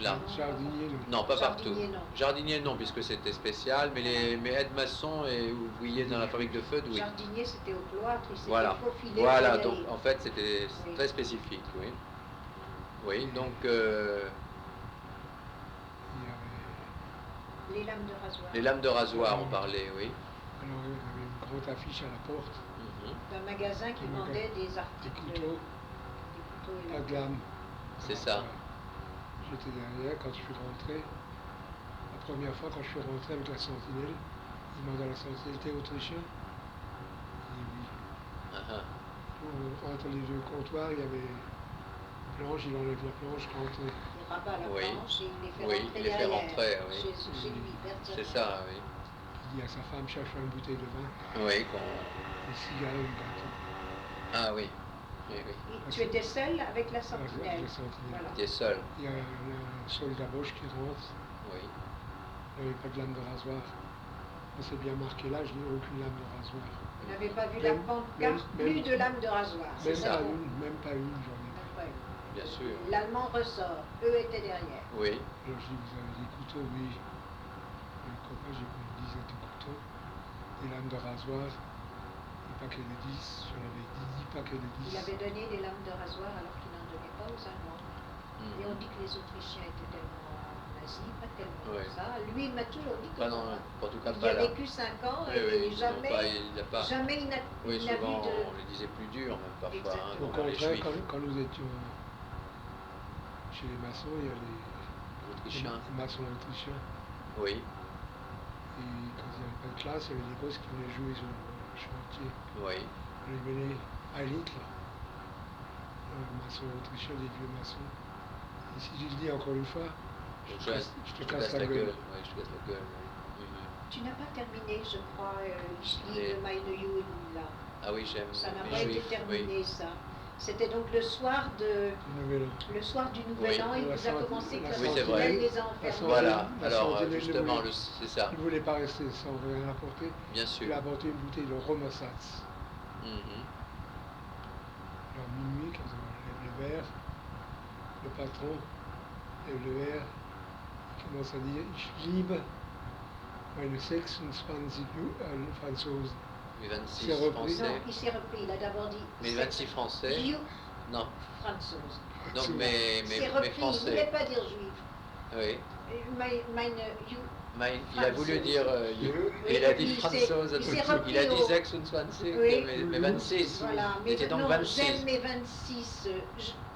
Là. Jardinier, non. Non, pas Jardinier, partout. non. Jardinier, non, puisque c'était spécial, mais aide-maçon et ouvrier dans la fabrique de feu, oui. Jardinier, c'était au cloître, il s'était Voilà. faufilé Voilà, pour y donc aller. en fait c'était Oui. très spécifique, oui. Oui, donc Il y avait, Les lames de rasoir. les lames de rasoir, on parlait, oui. alors, il y avait une grande affiche à la porte, Mhm. D'un magasin qui Un vendait des des articles. couteaux, Des couteaux et pas de lame. C'est ça. J'étais derrière quand je suis rentré. La première fois, quand je suis rentré avec la sentinelle, il demande à la sentinelle, t'es autrichien? Il dit oui. Ah, ah. Entre les deux comptoirs, il y avait une planche, il enlève la planche, rentre. Il rabat la Oui. planche et il les fait Oui, rentrer il les fait derrière. rentrer, oui. Chez lui, personne. C'est ça, oui. Il dit à sa femme, cherche-moi une bouteille de vin, Oui, des cigares, une gâteau. Ah oui, oui, oui. Et tu étais seul avec la Avec sentinelle. la sentinelle. Voilà. Tu es seul, Il y a un soldat boche qui rentre, oui. il n'y avait pas de lame de rasoir. On s'est bien marqué là, je n'ai aucune lame de rasoir. Vous n'avez pas vu la Même- pancarte, même- plus de lames de rasoir. C'est Même ça. pas une, même pas une journée. Même pas une. Bien sûr. L'Allemand ressort, eux étaient derrière. Oui. Alors je dis, vous avez des couteaux, oui. Le copain, j'ai pris une dizaine de couteaux, des lames de rasoir, des paquets de 10, j'en avais 10 paquets de 10. Il avait donné des lames de rasoir alors qu'il n'en donnait pas aux Allemands. Et on dit que les Autrichiens étaient tellement nazis, pas tellement ça. Lui, il m'a toujours dit que en tout cas il pas a là. vécu 5 ans Oui, et oui, jamais, il a pas. jamais il n'a Oui, il n'a vu souvent de... on les disait plus durs même parfois. Hein, Au les contraire, Juifs, quand nous étions chez les maçons, il y a Autrichiens. les maçons autrichiens. Oui, Et quand il n'y avait pas de classe, il y avait des gosses qui venaient jouer sur le chantier. oui. On les menait à Hitler, maçon autrichien, des vieux maçons. Et si je le dis encore une fois, je te casse la gueule. Oui, je te casse la gueule. Oui. Tu n'as pas terminé, je crois, Ich liebe meine Juden, là. Ah oui, j'aime Ça n'a les pas été Juifs. terminé, ça. C'était donc le soir du Nouvel An, il vous a commencé que la Oui, c'est sentinelle vrai. les a enfermés. Voilà, La alors sentinelle justement, ne c'est ça, Il ne voulait pas rester sans rien apporter. bien Il sûr. a apporté une bouteille de Rommersatz. Mhm. Alors minuit, quand on lève le verre, le patron lève le verre, il commence à dire Ich liebe meine 26 Franzosen. Les 26 C'est repris. Français. Non, il s'est repris, il a d'abord dit... Mais 26 Français. Juif, Non, Franzose. non C'est mais C'est repris, il ne Français. voulait pas dire juif. Oui. Meine Ju- Il a voulu dire you, Oui, et il a dit il s'est- Franzose. il s'est Il a repris dit au- 26, Oui. mais 26. Voilà, Il était donc non, 26. j'aime mes 26.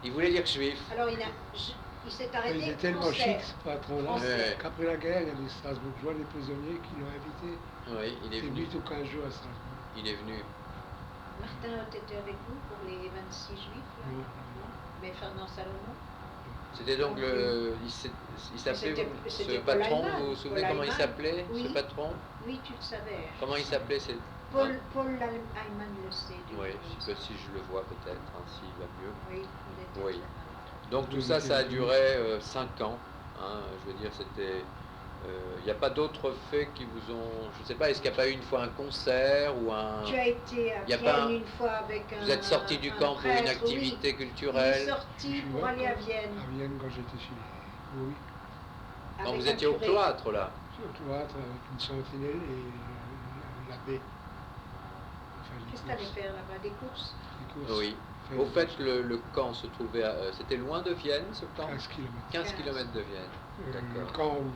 Il voulait dire juif. Alors il s'est arrêté Il était tellement français. chic ce patron-là Français. qu'après la guerre, il y a des Strasbourgeois, des prisonniers qui l'ont invité. Oui, il est C'est venu. 8 ou 15 jours à Strasbourg. Il est venu. Martin, tu étais avec nous pour les 26 juifs là? Non. Mais Fernand Salomon? C'était donc il s'appelait ce c'était Paul patron, Allman. vous vous souvenez Paul comment il Allman. s'appelait, Oui. ce patron? Oui, tu le savais. Comment il s'appelait Paul Allman le sait. Oui, si je le vois peut-être, hein, s'il va mieux. Oui, il était Oui. très mal. Donc tout ça, ça a duré 5 ans. Hein, je veux dire, c'était... Il n'y a pas d'autres faits qui vous ont... Je ne sais pas, est-ce qu'il n'y a pas eu une fois un concert ou un... Tu as été à Y a Vienne pas un- une fois avec un... Vous êtes sorti du un camp pour une prêtre, activité oui. Il est culturelle. sorti pour aller à Vienne. À Vienne, quand j'étais chez oui. Quand avec vous un étiez au curé. cloître, là. Sur le cloître avec une sentinelle et l'abbé. Enfin, les Qu'est-ce que tu allais courses. faire là-bas? Des courses? Les courses. Oui. Faire Au des fait, courses. le camp se trouvait... C'était loin de Vienne, ce camp 15 km. 15 km de Vienne. Le D'accord. camp où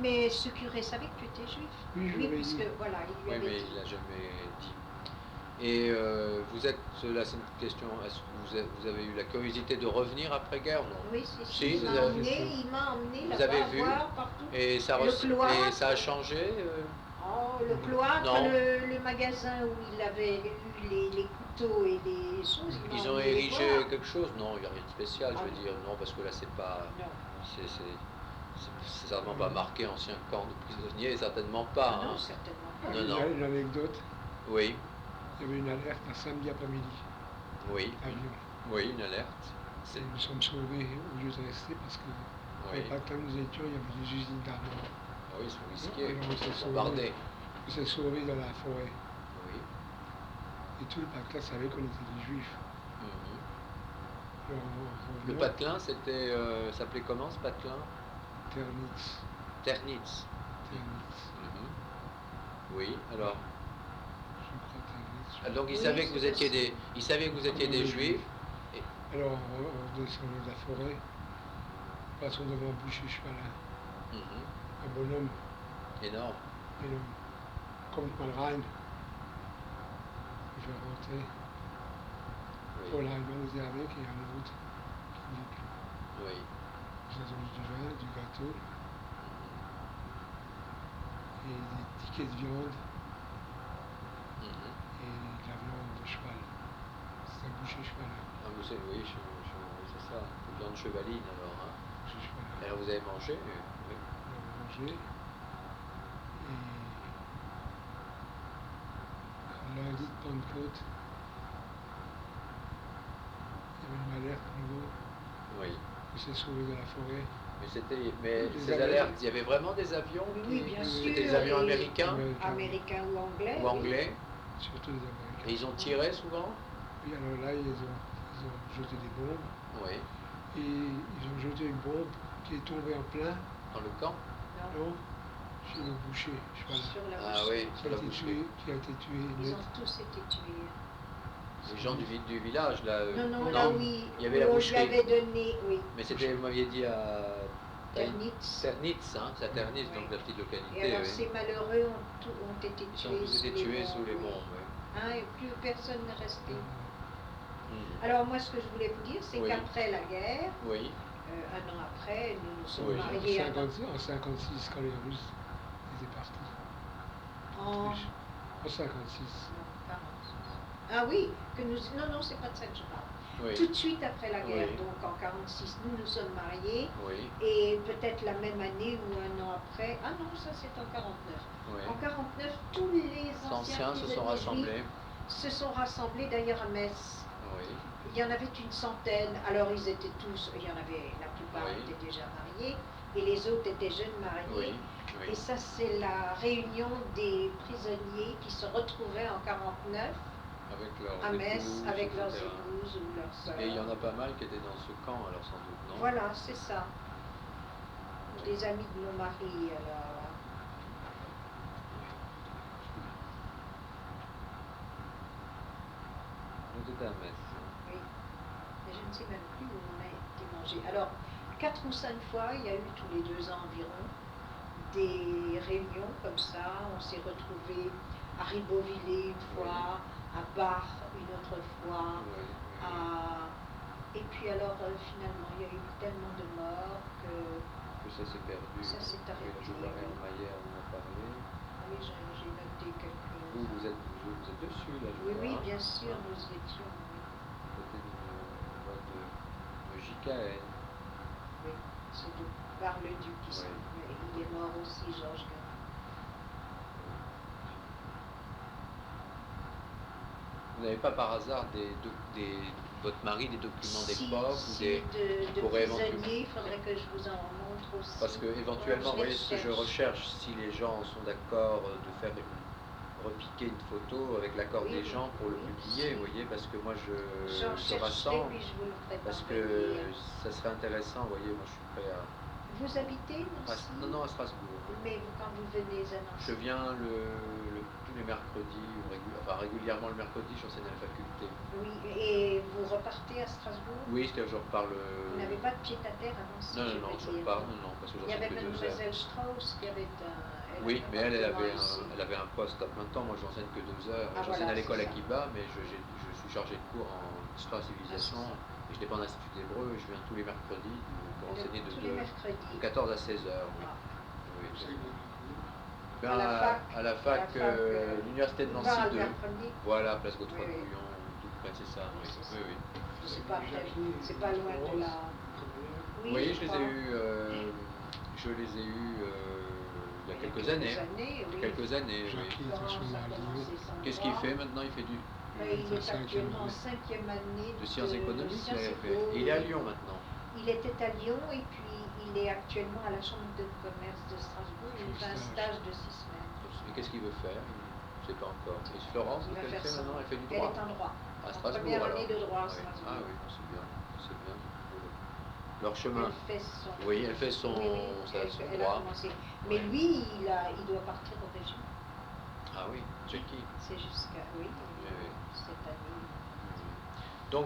Mais ce curé savait que tu étais juif? Oui, je lui avais puisque dit. voilà, il lui Oui, avait mais dit. il l'a jamais dit. Et vous êtes... Là, c'est une question. Est-ce que vous avez eu la curiosité de revenir après-guerre? Non. Oui, Si, il vous m'a avez- emmené Vous là-bas avez à vu voir partout. Et ça, Le cloître. et ça a changé Oh, le cloître, Non. le magasin où il avait eu les couteaux et les choses. il m'a Ils ont emmené érigé voir. quelque chose? Non, il n'y a rien de spécial, Ah je veux non. dire. Non, parce que là, c'est pas... Non. C'est certainement pas marqué ancien camp de prisonniers, certainement pas. Ah non, hein. certainement pas. Non, non. Une anecdote, Oui, il y avait une alerte un samedi après-midi, oui, avion. oui, une alerte. Et nous sommes sauvés au lieu de rester parce que Oui, au Pactin nous étions, il y avait des usines d'armes. oui, ils sont risqués, Alors, on s'est sauvés. bombardés. On s'est sauvés dans la forêt. Oui. Et tout le Pactin savait qu'on était des juifs. Mhm. Alors, on Le revenait, patelin, c'était, s'appelait comment ce patelin? Ternitz. Ternitz. Ternitz. Mhm. Oui, alors. Je crois Ternitz. Ah, donc ils Oui, savaient que c'est vous étiez possible. ils savaient que vous étiez des juifs. Alors, on descendait de la forêt, passons devant un boucher chevalin, Mhm. un bonhomme, Énorme. énorme, comme Malrhein. Je vais rentrer. Oui. Paul Allemand était avec et un autre qui dit que Oui. nous avons du vin, du gâteau et des tickets de viande Mhm. et de la viande de cheval. C'est un boucher chevalin. Ah, vous savez, oui, c'est ça. Une viande chevaline alors. Hein. Boucher chevalin. Et alors vous avez mangé? Oui. On a mangé. Et lundi de Pentecôte, il y avait une alerte à nouveau. Oui. On s'est sauvé de la forêt. Mais Des ces avions. alertes, il y avait vraiment des avions Oui, bien C'était des sûr, avions et- américains Américains ou anglais. ou anglais? Surtout les Américains. Et ils ont tiré souvent? Oui, alors là, ils ont jeté des bombes. Oui. et ils ont jeté une bombe qui est tombée en plein. Dans le camp? Non, chez le boucher, Sur la Ah bouche. oui, sur la boucherie. qui a été tué Ils net. ont tous été tués. Les gens du village, là. Non, là oui. Il y avait la on lui boucherie. avait donné, oui. Mais c'était, vous m'aviez dit à Ternitz. Ternitz, hein, c'est à Ternitz, Oui. donc la petite localité. Et alors oui. ces malheureux ont été Ils sont tués. tous été tués sous les oui. bombes. Oui. Hein, et plus personne n'est resté. Hmm. Alors moi, ce que je voulais vous dire, c'est Oui. qu'après la guerre, Oui. un an après, nous nous sommes Oui. mariés. En 56, quand les Russes étaient partis. En... En 56. Non, 46. Ah oui, que nous... Non, c'est pas de ça que je parle. Oui. Tout de suite après la guerre, Oui. donc en 46, nous nous sommes mariés. Oui. Et peut-être la même année ou un an après, ah non, ça c'est en 49. Oui. En 49, tous les Anciens se sont prisonniers rassemblés. juifs se sont rassemblés d'ailleurs à Metz. Oui. Il y en avait une centaine, alors ils étaient tous, il y en avait, la plupart Oui. étaient déjà mariés, et les autres étaient jeunes mariés. Oui. Et Oui. ça c'est la réunion des prisonniers qui se retrouvaient en 49 Avec leurs à Metz, épouses, avec leurs etc. épouses ou leurs sœurs. Et il y en a pas mal qui étaient dans ce camp, alors sans doute, non? Voilà, c'est ça. Des amis de mon mari, alors. On était à Metz. Oui. Mais je ne sais même plus où on a été manger. Alors, 4 ou 5 fois, il y a eu tous les 2 ans environ des réunions comme ça. On s'est retrouvés à Ribeauvillé une fois, à Bar une autre fois, Oui. et puis alors finalement il y a eu tellement de morts que Que ça s'est perdu. ça s'est arrêté. Joël Maillère en a parlé. Oui, j'ai noté quelques... Vous êtes dessus, là, je Oui, vois, oui, hein. bien sûr, Hein? nous y étions. Oui, C'était une voix de JKN. oui. C'est de Bar-le-Duc qui Oui. il est mort aussi, Georges Gavin. Vous n'avez pas par hasard votre mari des documents d'époque ou des... de pour prisonniers, il faudrait que je vous en montre aussi. Parce que éventuellement, vous Je les voyez ce que je cherche. recherche, si les gens sont d'accord de faire repiquer une photo avec l'accord Oui, des gens pour le oui, publier, si. vous voyez, parce que moi J'en je chercherai, rassemble, puis je vous le ferai parce parvenir. que ça serait intéressant, vous voyez, moi je suis prêt à... Vous habitez aussi? Non, à Strasbourg. Mais quand vous venez à Nancy? Je viens tous les mercredis, régulièrement le mercredi, j'enseigne à la faculté. Oui, et vous repartez à Strasbourg? Oui, c'est-à-dire je repars le... Vous n'avez pas de pied-à-terre à Nancy? Non, je repars, non, parce que Il y avait j'enseigne que 2 heures. Mademoiselle Strauss qui avait un... Oui, mais elle aussi. avait un poste à plein temps, moi j'enseigne que 2 heures. Ah, J'enseigne voilà, à l'école c'est à ça. Kiba, mais je suis chargé de cours en histoire et civilisation, et je dépends de l'Institut d'Hébreu, et je viens tous les mercredis pour enseigner Tous les mercredis. de 14 à 16 heures. Oui. Ah. Oui. À la fac, à la fac, l'université de Nancy Var, 2. l'après-midi. Voilà, place Godefroy Oui, oui. Bouillon, tout près, c'est ça. Oui, C'est ça. oui, oui. C'est pas loin de la... Oui, je les crois. ai eus, il y a quelques années. Oui. Quelques années, oui. Jacques, il était Florence souvent a à Lyon. commencé son Qu'est-ce qu'il droit. fait maintenant? Il fait du Il est cinquième actuellement en année. 5e année de sciences économiques, il sciences avait fait. éco. Et il est à Lyon maintenant. Il était à Lyon et puis il est actuellement à la Chambre de commerce de Strasbourg. Il fait un stage de 6 semaines. Et qu'est-ce qu'il veut faire? Je ne sais pas encore. Et Florence, Il va qu'est-ce qu'elle faire fait ça. maintenant? Elle fait du Elle droit. est en droit. À En Strasbourg, première alors. année de droit à Oui. Strasbourg. Ah oui, c'est bien. C'est bien. Leur chemin. Elle fait son... Oui, elle fait son, Oui, son elle a droit. commencé. Mais Ouais. lui, il doit partir au régime. Ah oui, c'est qui? C'est jusqu'à... Oui, oui. cette année. Donc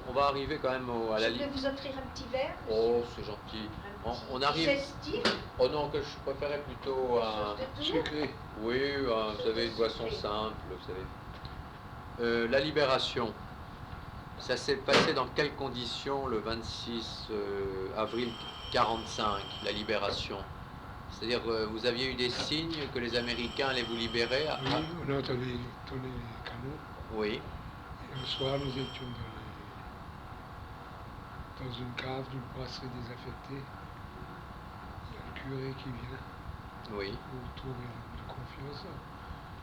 on va arriver quand même à la Je peux ligne. vous offrir un petit verre, Oh, monsieur? c'est gentil. Un petit On arrive. digestif. Oh non, que je préférais plutôt un. Quelque chose de tout? Sucré. Oui, vous savez, une boisson simple, vous savez. La libération. Ça s'est passé dans quelles conditions le 26 avril 45, la libération? C'est-à-dire vous aviez eu des signes que les Américains allaient vous libérer? Oui, on a entendu tourner les canons. Oui. Et le soir, nous étions dans une cave d'une brasserie désaffectée. Il y a le curé qui vient Oui. pour trouver de confiance.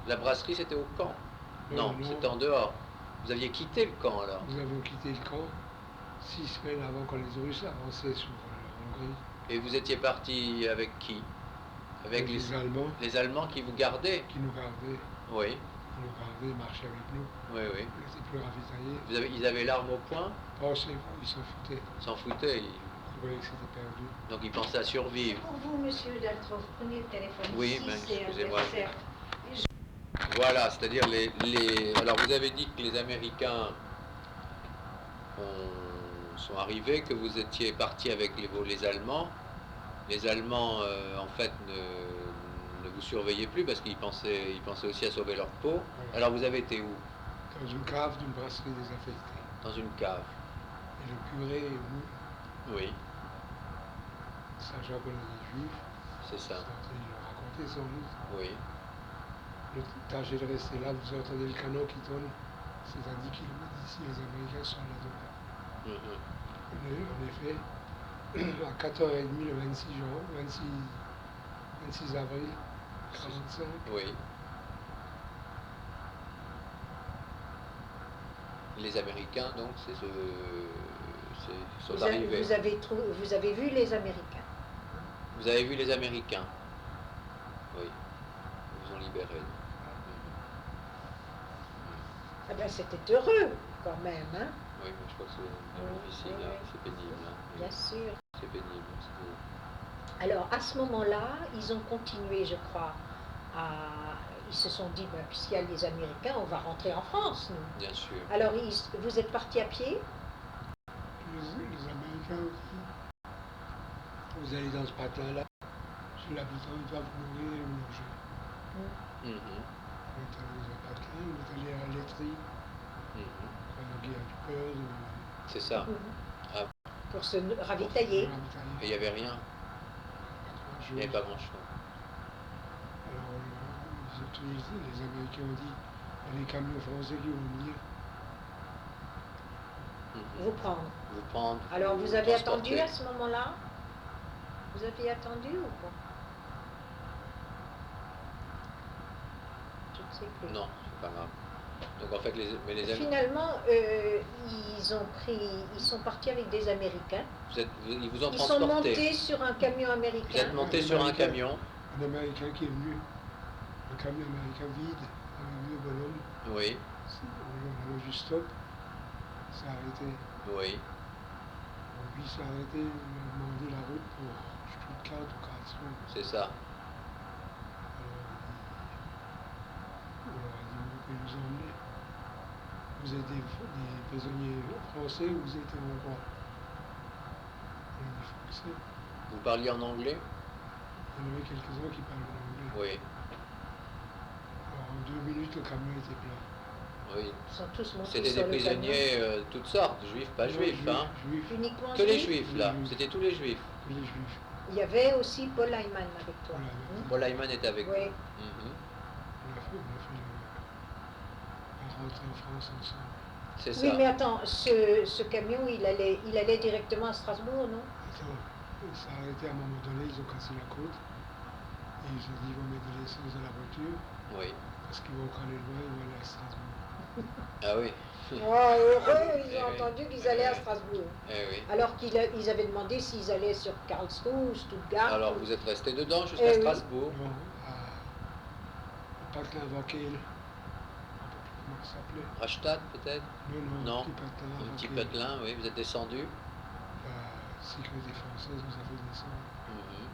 La brasserie, c'était au camp? Non, Non, c'était en dehors. Vous aviez quitté le camp alors? Nous avons quitté le camp 6 semaines avant que les Russes avançaient sur la Hongrie. Et vous étiez parti avec qui? Avec Les Allemands les Allemands qui vous gardaient? qui nous gardaient. Oui. pour le garder, marcher avec nous. Oui, oui. Il était plus ravitaillé. Ils avaient l'arme au poing? Oh, ils s'en foutaient. Ils s'en foutaient. Ils voyaient que c'était perdu. Donc ils pensaient à survivre. Pour vous, monsieur Daltrov, prenez le téléphone. Oui, ici, mais c'est excusez-moi. anniversaire. Voilà, c'est-à-dire Alors vous avez dit que les Américains sont arrivés, que vous étiez parti avec les Allemands. Les Allemands, en fait, ne vous surveillaient plus parce qu'ils pensaient aussi à sauver leur peau. Voilà. Alors vous avez été où? Dans une cave d'une brasserie désaffectée. Dans une cave. Et le curé et nous, Oui, sachant qu'on est juifs, c'est ça. il nous racontait sans doute. Oui, Tâchez de rester là, vous entendez le canon qui donne, c'est à 10 km d'ici, les Américains sont là-dedans. mhm, En effet, à 4h30 le 26 avril 45, oui. Les Américains, donc, sont arrivés. Vous avez vu les Américains. Vous avez vu les Américains? Oui. Ils vous ont libérés. Ah ben, c'était heureux, quand même, hein. Oui, mais je crois que c'est Oui, difficile, oui, hein. oui. C'est pénible. Hein. Oui, Bien sûr. c'est pénible. Alors, à ce moment-là, ils ont continué, je crois, ils se sont dit, ben, puisqu'il y a les Américains, on va rentrer en France, nous. Bien sûr. Alors, vous êtes partis à pied? les Américains aussi, vous allez dans ce patelin-là, sur l'habitant, ils doivent mourir ou loger. Mhm, On est allé dans un patelin, on est allé à la laiterie, mhm. pendant qu'il y a du peur, C'est ça. Mhm. Ah. Pour se ravitailler. Et il n'y avait rien. Il n'y avait pas grand-chose. Alors, les Américains ont dit, il y a les camions français qui vont venir. Mhm. Vous prendre. Vous prendre. Alors, vous avez transporter. attendu à ce moment-là? Vous aviez attendu ou pas? Je ne sais plus. Non, c'est pas grave. Donc en fait, les Américains. Finalement, ils sont partis avec des Américains. Ils vous ont Ils sont transporté. montés sur un camion Vous américain. êtes monté sur un camion. Un Américain qui est venu, un camion américain vide, avec deux bonhommes. Oui, On a juste stop, s'est arrêté. oui. Puis il s'est arrêté, il a demandé la route pour Stuttgart ou Karlsruhe. C'est ça. On leur a dit, vous pouvez nous emmener. Vous êtes des prisonniers français ou vous êtes hongrois? On a dit français. Vous parliez en anglais? Il y en avait quelques-uns qui parlaient anglais. Oui, Alors en 2 minutes, le camion était plein. oui. Ils sont tous montés C'était sur des le prisonniers toutes sortes, juifs, pas juifs, hein. Juifs, camion. Uniquement Que les juifs. juifs là, Oui, oui. c'était tous les juifs. que les juifs. Il y avait aussi Paul Ayman avec toi. Voilà. Paul Ayman était avec Oui. vous. Mhm. On a fait la rentrée en France ensemble. C'est ça. Oui, mais attends, ce camion, il allait directement à Strasbourg, non? Attends, il s'est arrêté à un moment donné, ils ont cassé la côte. Et ils ont dit, ils vont mettre de l'essence dans la voiture, Oui. parce qu'ils vont encore aller loin, ils vont aller à Strasbourg. Ah oui. Oh, heureux, ils Eh ont oui. entendu qu'ils allaient à Strasbourg. Eh oui. Alors qu'ils avaient demandé s'ils allaient sur Karlsruhe ou Stuttgart. Alors vous êtes resté dedans jusqu'à Eh oui. Strasbourg. Non, au patelin Vaquel, je ne sais plus comment ça s'appelait. Rastatt peut-être? Non, Non. petit patelin Un petit Vaquel. patelin, oui. Vous êtes descendu. La sécurité française nous a fait descendre. Mhm.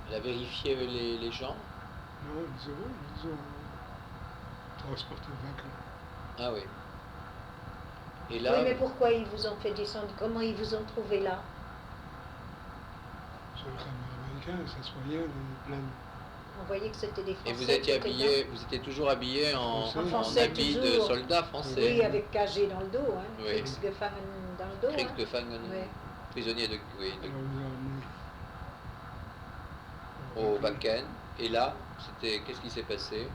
Elle a vérifié les gens. Non, ils ont transporté Vaquel. Ah oui. Et là, Oui, mais pourquoi ils vous ont fait descendre? Comment ils vous ont trouvé là? Sur le camion américain, ça se voyait, plein de... On voyait que c'était des Français. et vous étiez qui étaient habillé, vous étiez toujours habillé en Français. habit de toujours. soldat là. français. Oui, avec KG dans le dos, hein. Oui. Kriegsgefangen dans le dos. Hein. Kriegsgefangen, Ouais. prisonnier de, oui, Alors on nous a au emmenés Wacken. Et là, qu'est-ce qui s'est passé?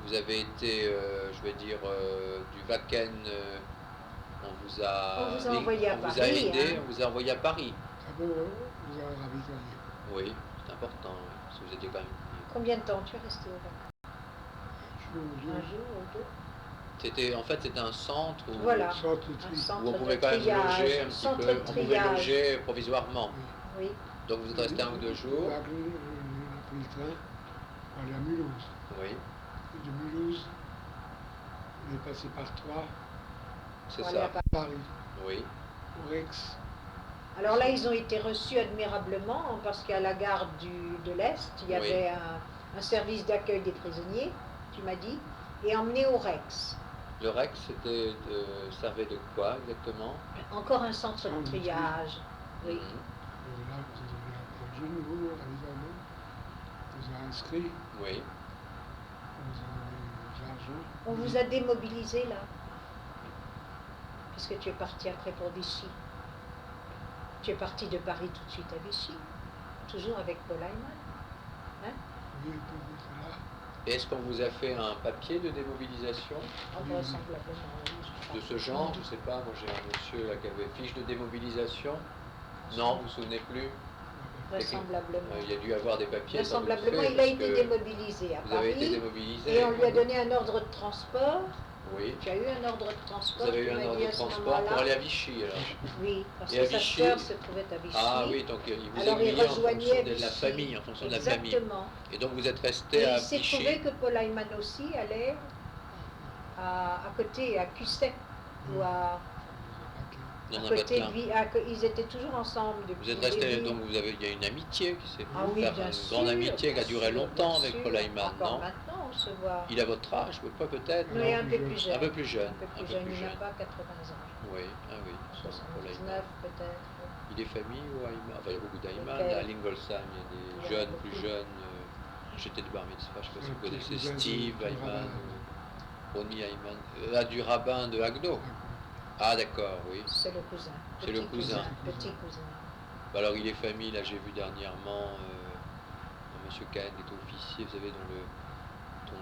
Vous avez été, je vais dire, du Wacken, on vous a envoyé à on vous a Paris, aidé, hein. on vous a envoyé à Paris. D'abord, on nous a ravitaillés. Oui, c'est important, oui, parce que vous étiez quand même. Combien de temps tu es resté au Wacken? Un Un jour ou deux? C'était un centre où, Voilà. Centre de Un tri. centre où on de pouvait quand même triage, loger un petit centre peu, de on pouvait triage. loger provisoirement. Oui. Oui. Donc vous êtes resté 1 ou 2 jours. On a pris le train pour aller à Mulhouse. Oui. de Mulhouse, on est passé par Troyes, C'est Pour aller ça. à Paris. Paris, Oui, au Rex. Alors là, ils ont été reçus admirablement parce qu'à la gare de l'Est, il y Oui. avait un service d'accueil des prisonniers, tu m'as dit, et emmenés au Rex. le Rex servait de quoi exactement? Encore un centre de Centre de tri. triage. Oui. Mhm. Là, vous avez un jeune nouveau arrivé à nous, vous a inscrit, Oui, vous a donné de l'argent. On vous a démobilisé là. Puisque tu es parti après pour Vichy. Tu es parti de Paris tout de suite à Vichy. Toujours avec Paul Ayman. Hein? Oui, tout est là. et est-ce qu'on vous a fait un papier de démobilisation Vraisemblablement, oui, je crois. de ce genre? Je sais pas, moi j'ai un monsieur là qui avait fiche de démobilisation. Non, vous vous souvenez plus? Vraisemblablement. Il y a dû avoir des papiers. sans doute Vraisemblablement, faits, il a parce été que démobilisé à Vous avez été Paris. démobilisé. Et on lui a donné un ordre de transport. Oui. Tu as eu un ordre de Vous transport. avez eu tu un m'as ordre dit de à ce transport pour moment-là. aller à Vichy alors. Oui, parce Et que à sa Vichy- sœur se trouvait à Vichy. Ah oui, donc il vous Alors, il aiguillait en rejoignait fonction de la Vichy. famille, en fonction de la famille. Exactement. Et donc vous êtes resté Et à il s'est Vichy. trouvé que Paul Ayman aussi allait à côté, à Cusset, ou à Non, non, côté Vatelin. de ils étaient toujours ensemble depuis Vous êtes le resté, début. donc il y a une amitié qui s'est Ah oui, faire bien une sûr, grande amitié qui a bien duré sûr, longtemps bien avec sûr. Paul Ayman, Encore non? maintenant, on se voit. Il a votre âge, pas peut-être? Non, il est un peu plus jeune. Un peu plus jeune. Un peu plus jeune, il n'a pas 80 ans. Oui, ah oui, Paul 79 Ayman. peut-être. Il est famille ou Ayman? Enfin, il y a beaucoup d'Ayman. Lequel? À Lingolsheim, il y a des Il y en a jeunes, beaucoup. plus jeunes. J'étais de Bar Mitzvah, je ne sais pas si Un vous petit connaissez cousin Steve du Ayman, rabbin. Ronnie Ayman. Du rabbin de Agno. Ah d'accord, oui. C'est le cousin. C'est le cousin. Petit cousin. Bah, alors il est famille, là j'ai vu dernièrement Monsieur Kahn qui est officier, vous savez, dont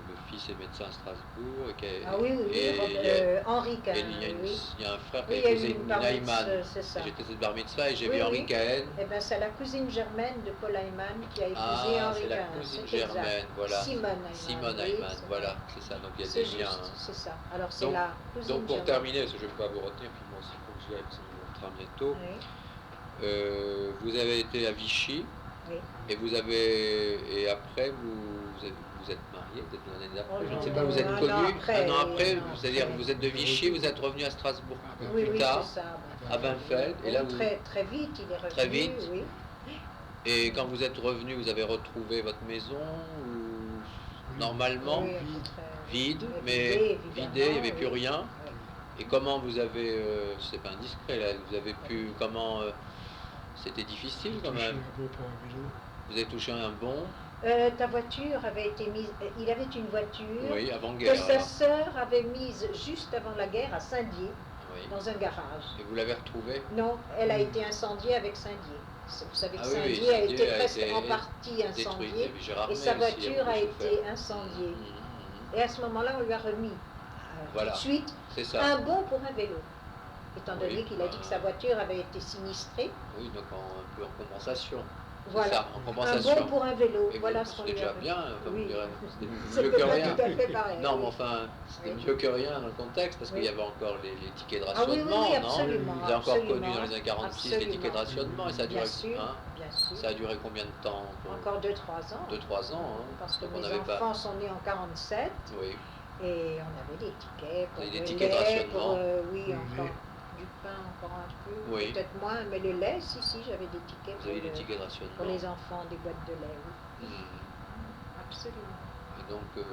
le fils est médecin à Strasbourg. Ah oui, oui, et oui, il y a- Henri Kahn. et Oui. il y a un frère qui Oui, a il y a épousé eu une une bar Ayman. mitzvah, c'est ça. J'étais cette bar mitzvah et j'ai Oui, vu Henri oui. Kahn. Eh bien, c'est la cousine germaine de Paul Ayman qui a épousé Ah, Henri c'est la Kahn. cousine C'est exact. germaine, voilà. Simone Ayman. Simone oui, Ayman, c'est voilà, vrai. c'est ça, donc il y a C'est des liens. juste, Hein. c'est ça. Alors, c'est Donc- la cousine Donc pour germaine. terminer, parce que je ne vais pas vous retenir, puis moi aussi il faut que j'y aille, parce que je vous retrain bientôt. Oui, Vous avez été à Vichy oui. et après vous êtes marié, peut-être l'année d'après, Oh je ne sais non, pas, vous êtes un an connu après, un an après, un an c'est-à-dire après. vous êtes de Vichy, vous êtes revenu à Strasbourg Oui, plus oui, tard, c'est ça. à Weinfeld, et là Oui, vous, très, très vite, il est revenu. Très vite. Oui. et quand vous êtes revenu, vous avez retrouvé votre maison ou normalement Oui, vide, Mais mais vidé, vidé, évidemment, il n'y avait plus oui. rien. Oui. Et comment vous avez, c'est pas indiscret là, vous avez pu, comment, c'était difficile quand Touché même. un peu pour un vélo. Vous avez touché un bon, Ta voiture avait été mise. Il avait une voiture oui, que avant-guerre. sa alors. sœur avait mise juste avant la guerre à Saint-Dié, Oui. dans un garage. Et vous l'avez retrouvée? Non, elle a été incendiée avec Saint-Dié. Vous savez que Ah oui, oui, Saint-Dié a Saint-Dié été a presque été en partie détruite. incendiée. Et Gérard Et sa May aussi voiture a beaucoup été souffert. incendiée. Mhm. Et à ce moment-là, on lui a remis Voilà. tout de suite C'est ça. un bon pour un vélo. Étant donné Oui, qu'il a dit que sa voiture avait été sinistrée. Oui, donc un peu en compensation. C'est Voilà. ça, en Un compensation. bon pour un vélo. Et voilà vous- ce qu'on c'était lui a déjà remis. bien, comme Oui. vous direz. C'était mieux C'était que pas rien. tout à fait pareil. Non, mais oui. enfin, c'était Oui. mieux que rien dans le contexte, parce qu'il Oui. y avait encore les tickets de Ah oui, rationnement, oui, oui, non? absolument. Vous avez encore absolument, connu dans les années 46 les tickets de absolument. rationnement, et ça a duré, Bien sûr, hein, bien sûr. ça a duré combien de temps? Encore 2-3 ans. 2-3 ans, hein? Parce que Donc on mes n'avait enfants pas. sont nés en 47 Oui, et on avait des tickets pour Vous avez des le tickets de lait, rationnement. pour, oui, Le encore lait. du pain, encore un peu, Oui. peut-être moins, mais le lait, si, j'avais des tickets vous avez des le- tickets de rationnement. pour les enfants, des boîtes de lait, oui. Mhm. Absolument. Et donc,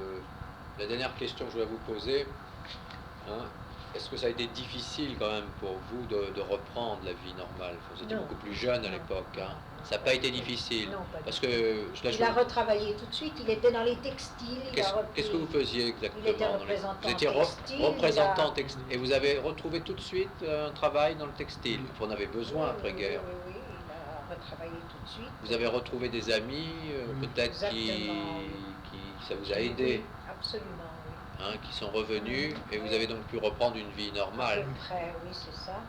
la dernière question que je vais vous poser, hein, est-ce que ça a été difficile quand même pour vous de reprendre la vie normale? Vous étiez Non. beaucoup plus jeune à Non. l'époque, hein. Ça n'a pas été difficile. Non, pas du Parce tout. que là, Il a retravaillé tout de suite, il était dans les textiles, il a repris. qu'est-ce que vous faisiez exactement? Il était dans les- représentant Vous étiez textile, représentant il a- textile. Et vous avez retrouvé tout de suite un travail dans le textile. Vous en avez besoin Oui, après-guerre. Oui, oui, il a retravaillé tout de suite. Vous avez retrouvé des amis, Oui. peut-être Exactement, qui ça vous a aidé, Oui, absolument, oui. hein, qui sont revenus, et vous avez donc pu reprendre une vie À normale. peu près, oui, c'est ça.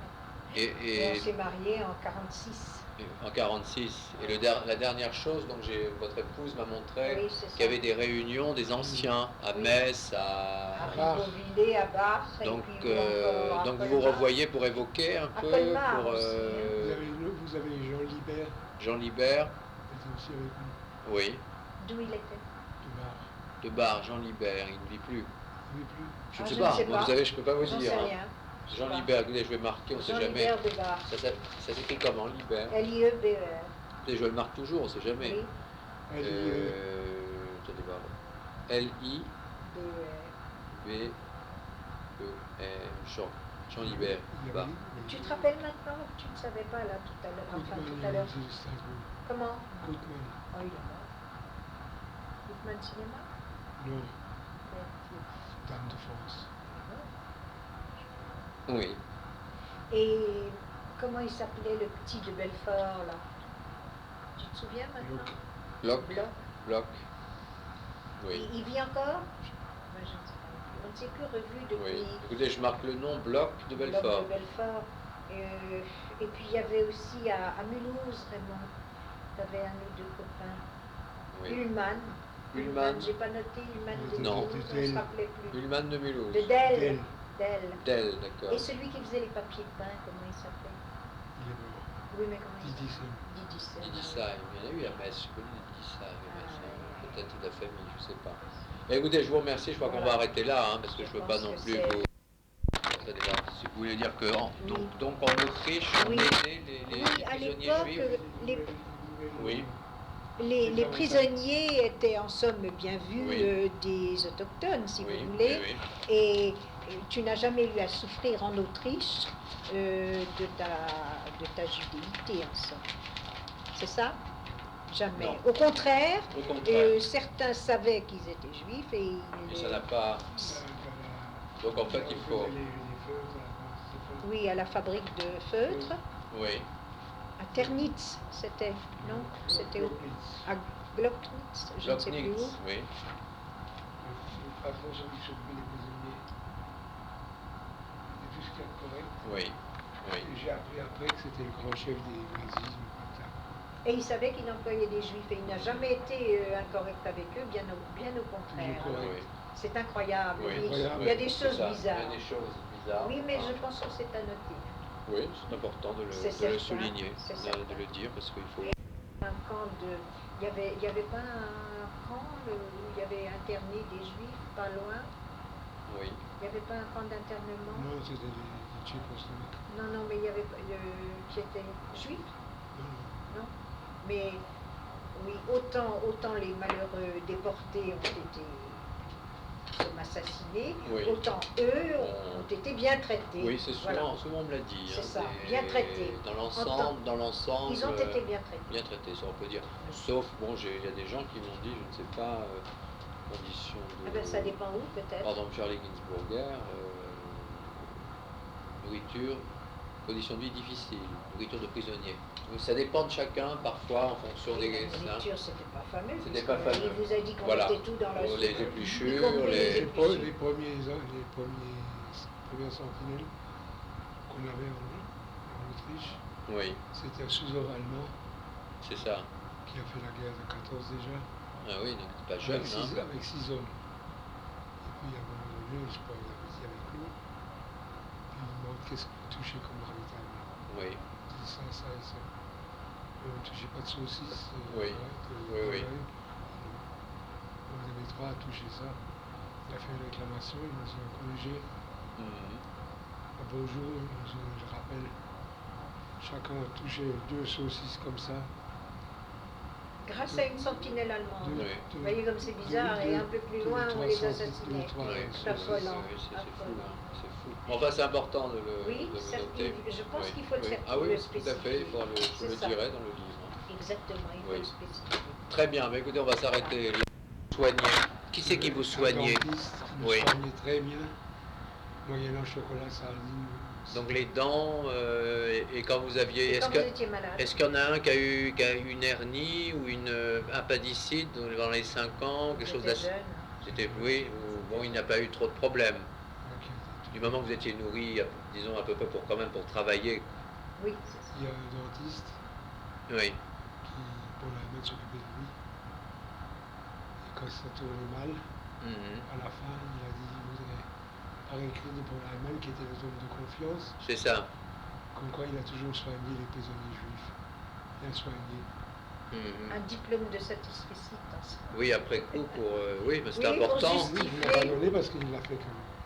Et, Et on s'est mariés en 46. en 46. Et la dernière chose, donc votre épouse m'a montré Oui, c'est ça. qu'il y avait des réunions des anciens à Oui. Metz, À Bar. Ribeauvillé, à Bar. et donc, puis encore à donc vous Colmar. revoyez pour évoquer un À peu Colmar pour aussi, Vous avez Jean Libert, Jean Libert, qui était aussi avec nous, oui, D'où il était de Bar. de Bar, Jean Libert, il ne vit plus. Il n'est plus. Je ne Ah, sais je ne pas, sais moi, pas. vous savez, je ne peux pas vous J'en dire. sais hein. rien. Je sais Jean pas. Libert, écoutez, je vais marquer, on ne sait Jean jamais. Libert de Bar. Ça s'écrit comment, Libert L-I-E-B-E-R. Et je le marque toujours, on ne sait jamais. Oui. Attendez voir. L-I-B-E-R, B-E-R. Jean Libert. Bar. Tu te rappelles maintenant que tu ne savais pas là tout à l'heure. Enfin, tout à l'heure. Comment Goodman. Oh, il est mort. Goodman Cinéma Non, Ouais. Dame de France. Oui. Et comment il s'appelait le petit de Belfort là? Tu te souviens maintenant? Bloch. Bloch. Bloch. Oui. Il vit encore? Moi, je ne sais pas. On ne s'est plus revu depuis. Oui. Écoutez, je marque le nom Bloch de Bloch Belfort. de Belfort. Et puis il y avait aussi à Mulhouse, Raymond. Tu avais un ou deux copains. Oui. Ullmann. Ullmann. J'ai pas noté Ullmann de Non. Mulhouse, on ne se rappelait plus. Ullmann de Mulhouse. De Dell. Dell. Dell, d'accord. Et celui qui faisait les papiers peints, comment il s'appelait? Il est mort. Oui, mais comment il Didi s'appelait? Sem. Didi Sem. Didi Saïm. Il y en a eu à Metz, je connais Didi Saïm. ouais. Peut-être de la famille, je ne sais pas. Mais écoutez, je vous remercie, je crois qu'on va arrêter là, hein, parce que je ne veux pas non plus vous... Si vous voulez dire que donc en Autriche, on aidait les Oui, à prisonniers l'époque, juifs. Oui. les prisonniers étaient en somme bien vus Oui. des autochtones, si Oui, vous voulez, oui, et tu n'as jamais eu à souffrir en Autriche de ta judéité, en somme. C'est ça? Jamais. Non. Au contraire, Au contraire. certains savaient qu'ils étaient juifs et Et ça n'a pas... Donc en fait, il faut... Oui, à la fabrique de feutres. Oui. À Ternitz, c'était, non? C'était à Glocknitz, je ne sais plus où. Glocknitz, oui. Le patron, celui qui s'occupait des prisonniers. Et tout ce qui est correct. Oui. Oui. Et j'ai appris après que c'était le grand chef des nazismes. Et il savait qu'il employait des juifs et il n'a jamais été incorrect avec eux, bien au contraire. Oui. C'est incroyable. Oui. Il y a des choses ça. bizarres. Il y a des choses bizarres. Oui, mais je pense que c'est à noter. Oui, c'est important de le souligner, de le dire, parce qu'il faut... Un camp de... Il y avait pas un camp où il y avait interné des juifs pas loin? Oui. Il n'y avait pas un camp d'internement? Non, c'était des Tchécoslovaques. Non, mais il y avait qui était juif? Non. Mais oui, autant les malheureux déportés ont été assassinés, autant eux ont été bien traités. Oui, c'est souvent, souvent on me l'a dit. C'est ça, bien traités. Dans l'ensemble, ils ont été bien traités. Bien traités, ça on peut dire. Sauf, bon, il y a des gens qui m'ont dit, je ne sais pas, conditions de... Ah ben, ça dépend où peut-être. Par exemple, Charlie Ginsburger, nourriture, conditions de vie difficiles, nourriture de prisonniers. Donc ça dépend de chacun, parfois, en fonction des... La nourriture, c'était pas fameux. C'était pas fameux. Il vous a dit qu'on mettait tout dans la soupe. Les épluchures, les premières sentinelles qu'on avait en Autriche, oui. c'était un sous-officier allemand. C'est ça. Qui a fait la guerre de 14 déjà. Ah oui, donc c'est pas jeune, avec 6 hommes. Et puis à un moment donné, je parlais avec lui. Puis il me demande qu'est-ce que vous touchez comme ravitaillement. Oui. Je dis ça et ça. On ne touchait pas de saucisses. Oui. Oui. On avait 3 à toucher ça. Il a fait une réclamation, il nous a corrigé. Un beau jour, je rappelle, chacun a touché 2 saucisses comme ça. Grâce à une sentinelle allemande. Vous voyez comme c'est bizarre, et un peu plus loin, on les assassinait. C'est affolant. C'est fou, c'est fou. Enfin, c'est important de le noter. Je pense qu'il faut le faire Ah pour oui, le tout à fait, je le dirai dans le livre. Exactement, il faut le spécifier. Très bien, mais écoutez, on va s'arrêter. Soigner. Qui c'est qui vous soignait? Oui. Soignait très bien, moyennant chocolat, sardine. Donc les dents, et quand vous aviez... Est-ce qu'il y en a un qui a eu une hernie ou une appendicite dans les 5 ans, quelque chose d'assez... C'était oui, bon, il n'a pas eu trop de problèmes. Du moment que vous étiez nourri, disons à peu près pour travailler. Oui. Il y a un dentiste. Oui. Qui, pour la mettre s'occuper de lui. Et quand ça tournait mal, à la fin, il a dit il voudrait par écrit pour l'Allemagne, qui était le homme de confiance. C'est ça. Comme quoi il a toujours soigné les prisonniers juifs. Bien soigné. un diplôme de satisfecit dans ça. Oui, après coup, pour, oui, mais c'est Oui, important. pour Oui, il ne l'a pas donné parce qu'il l'a fait quand même.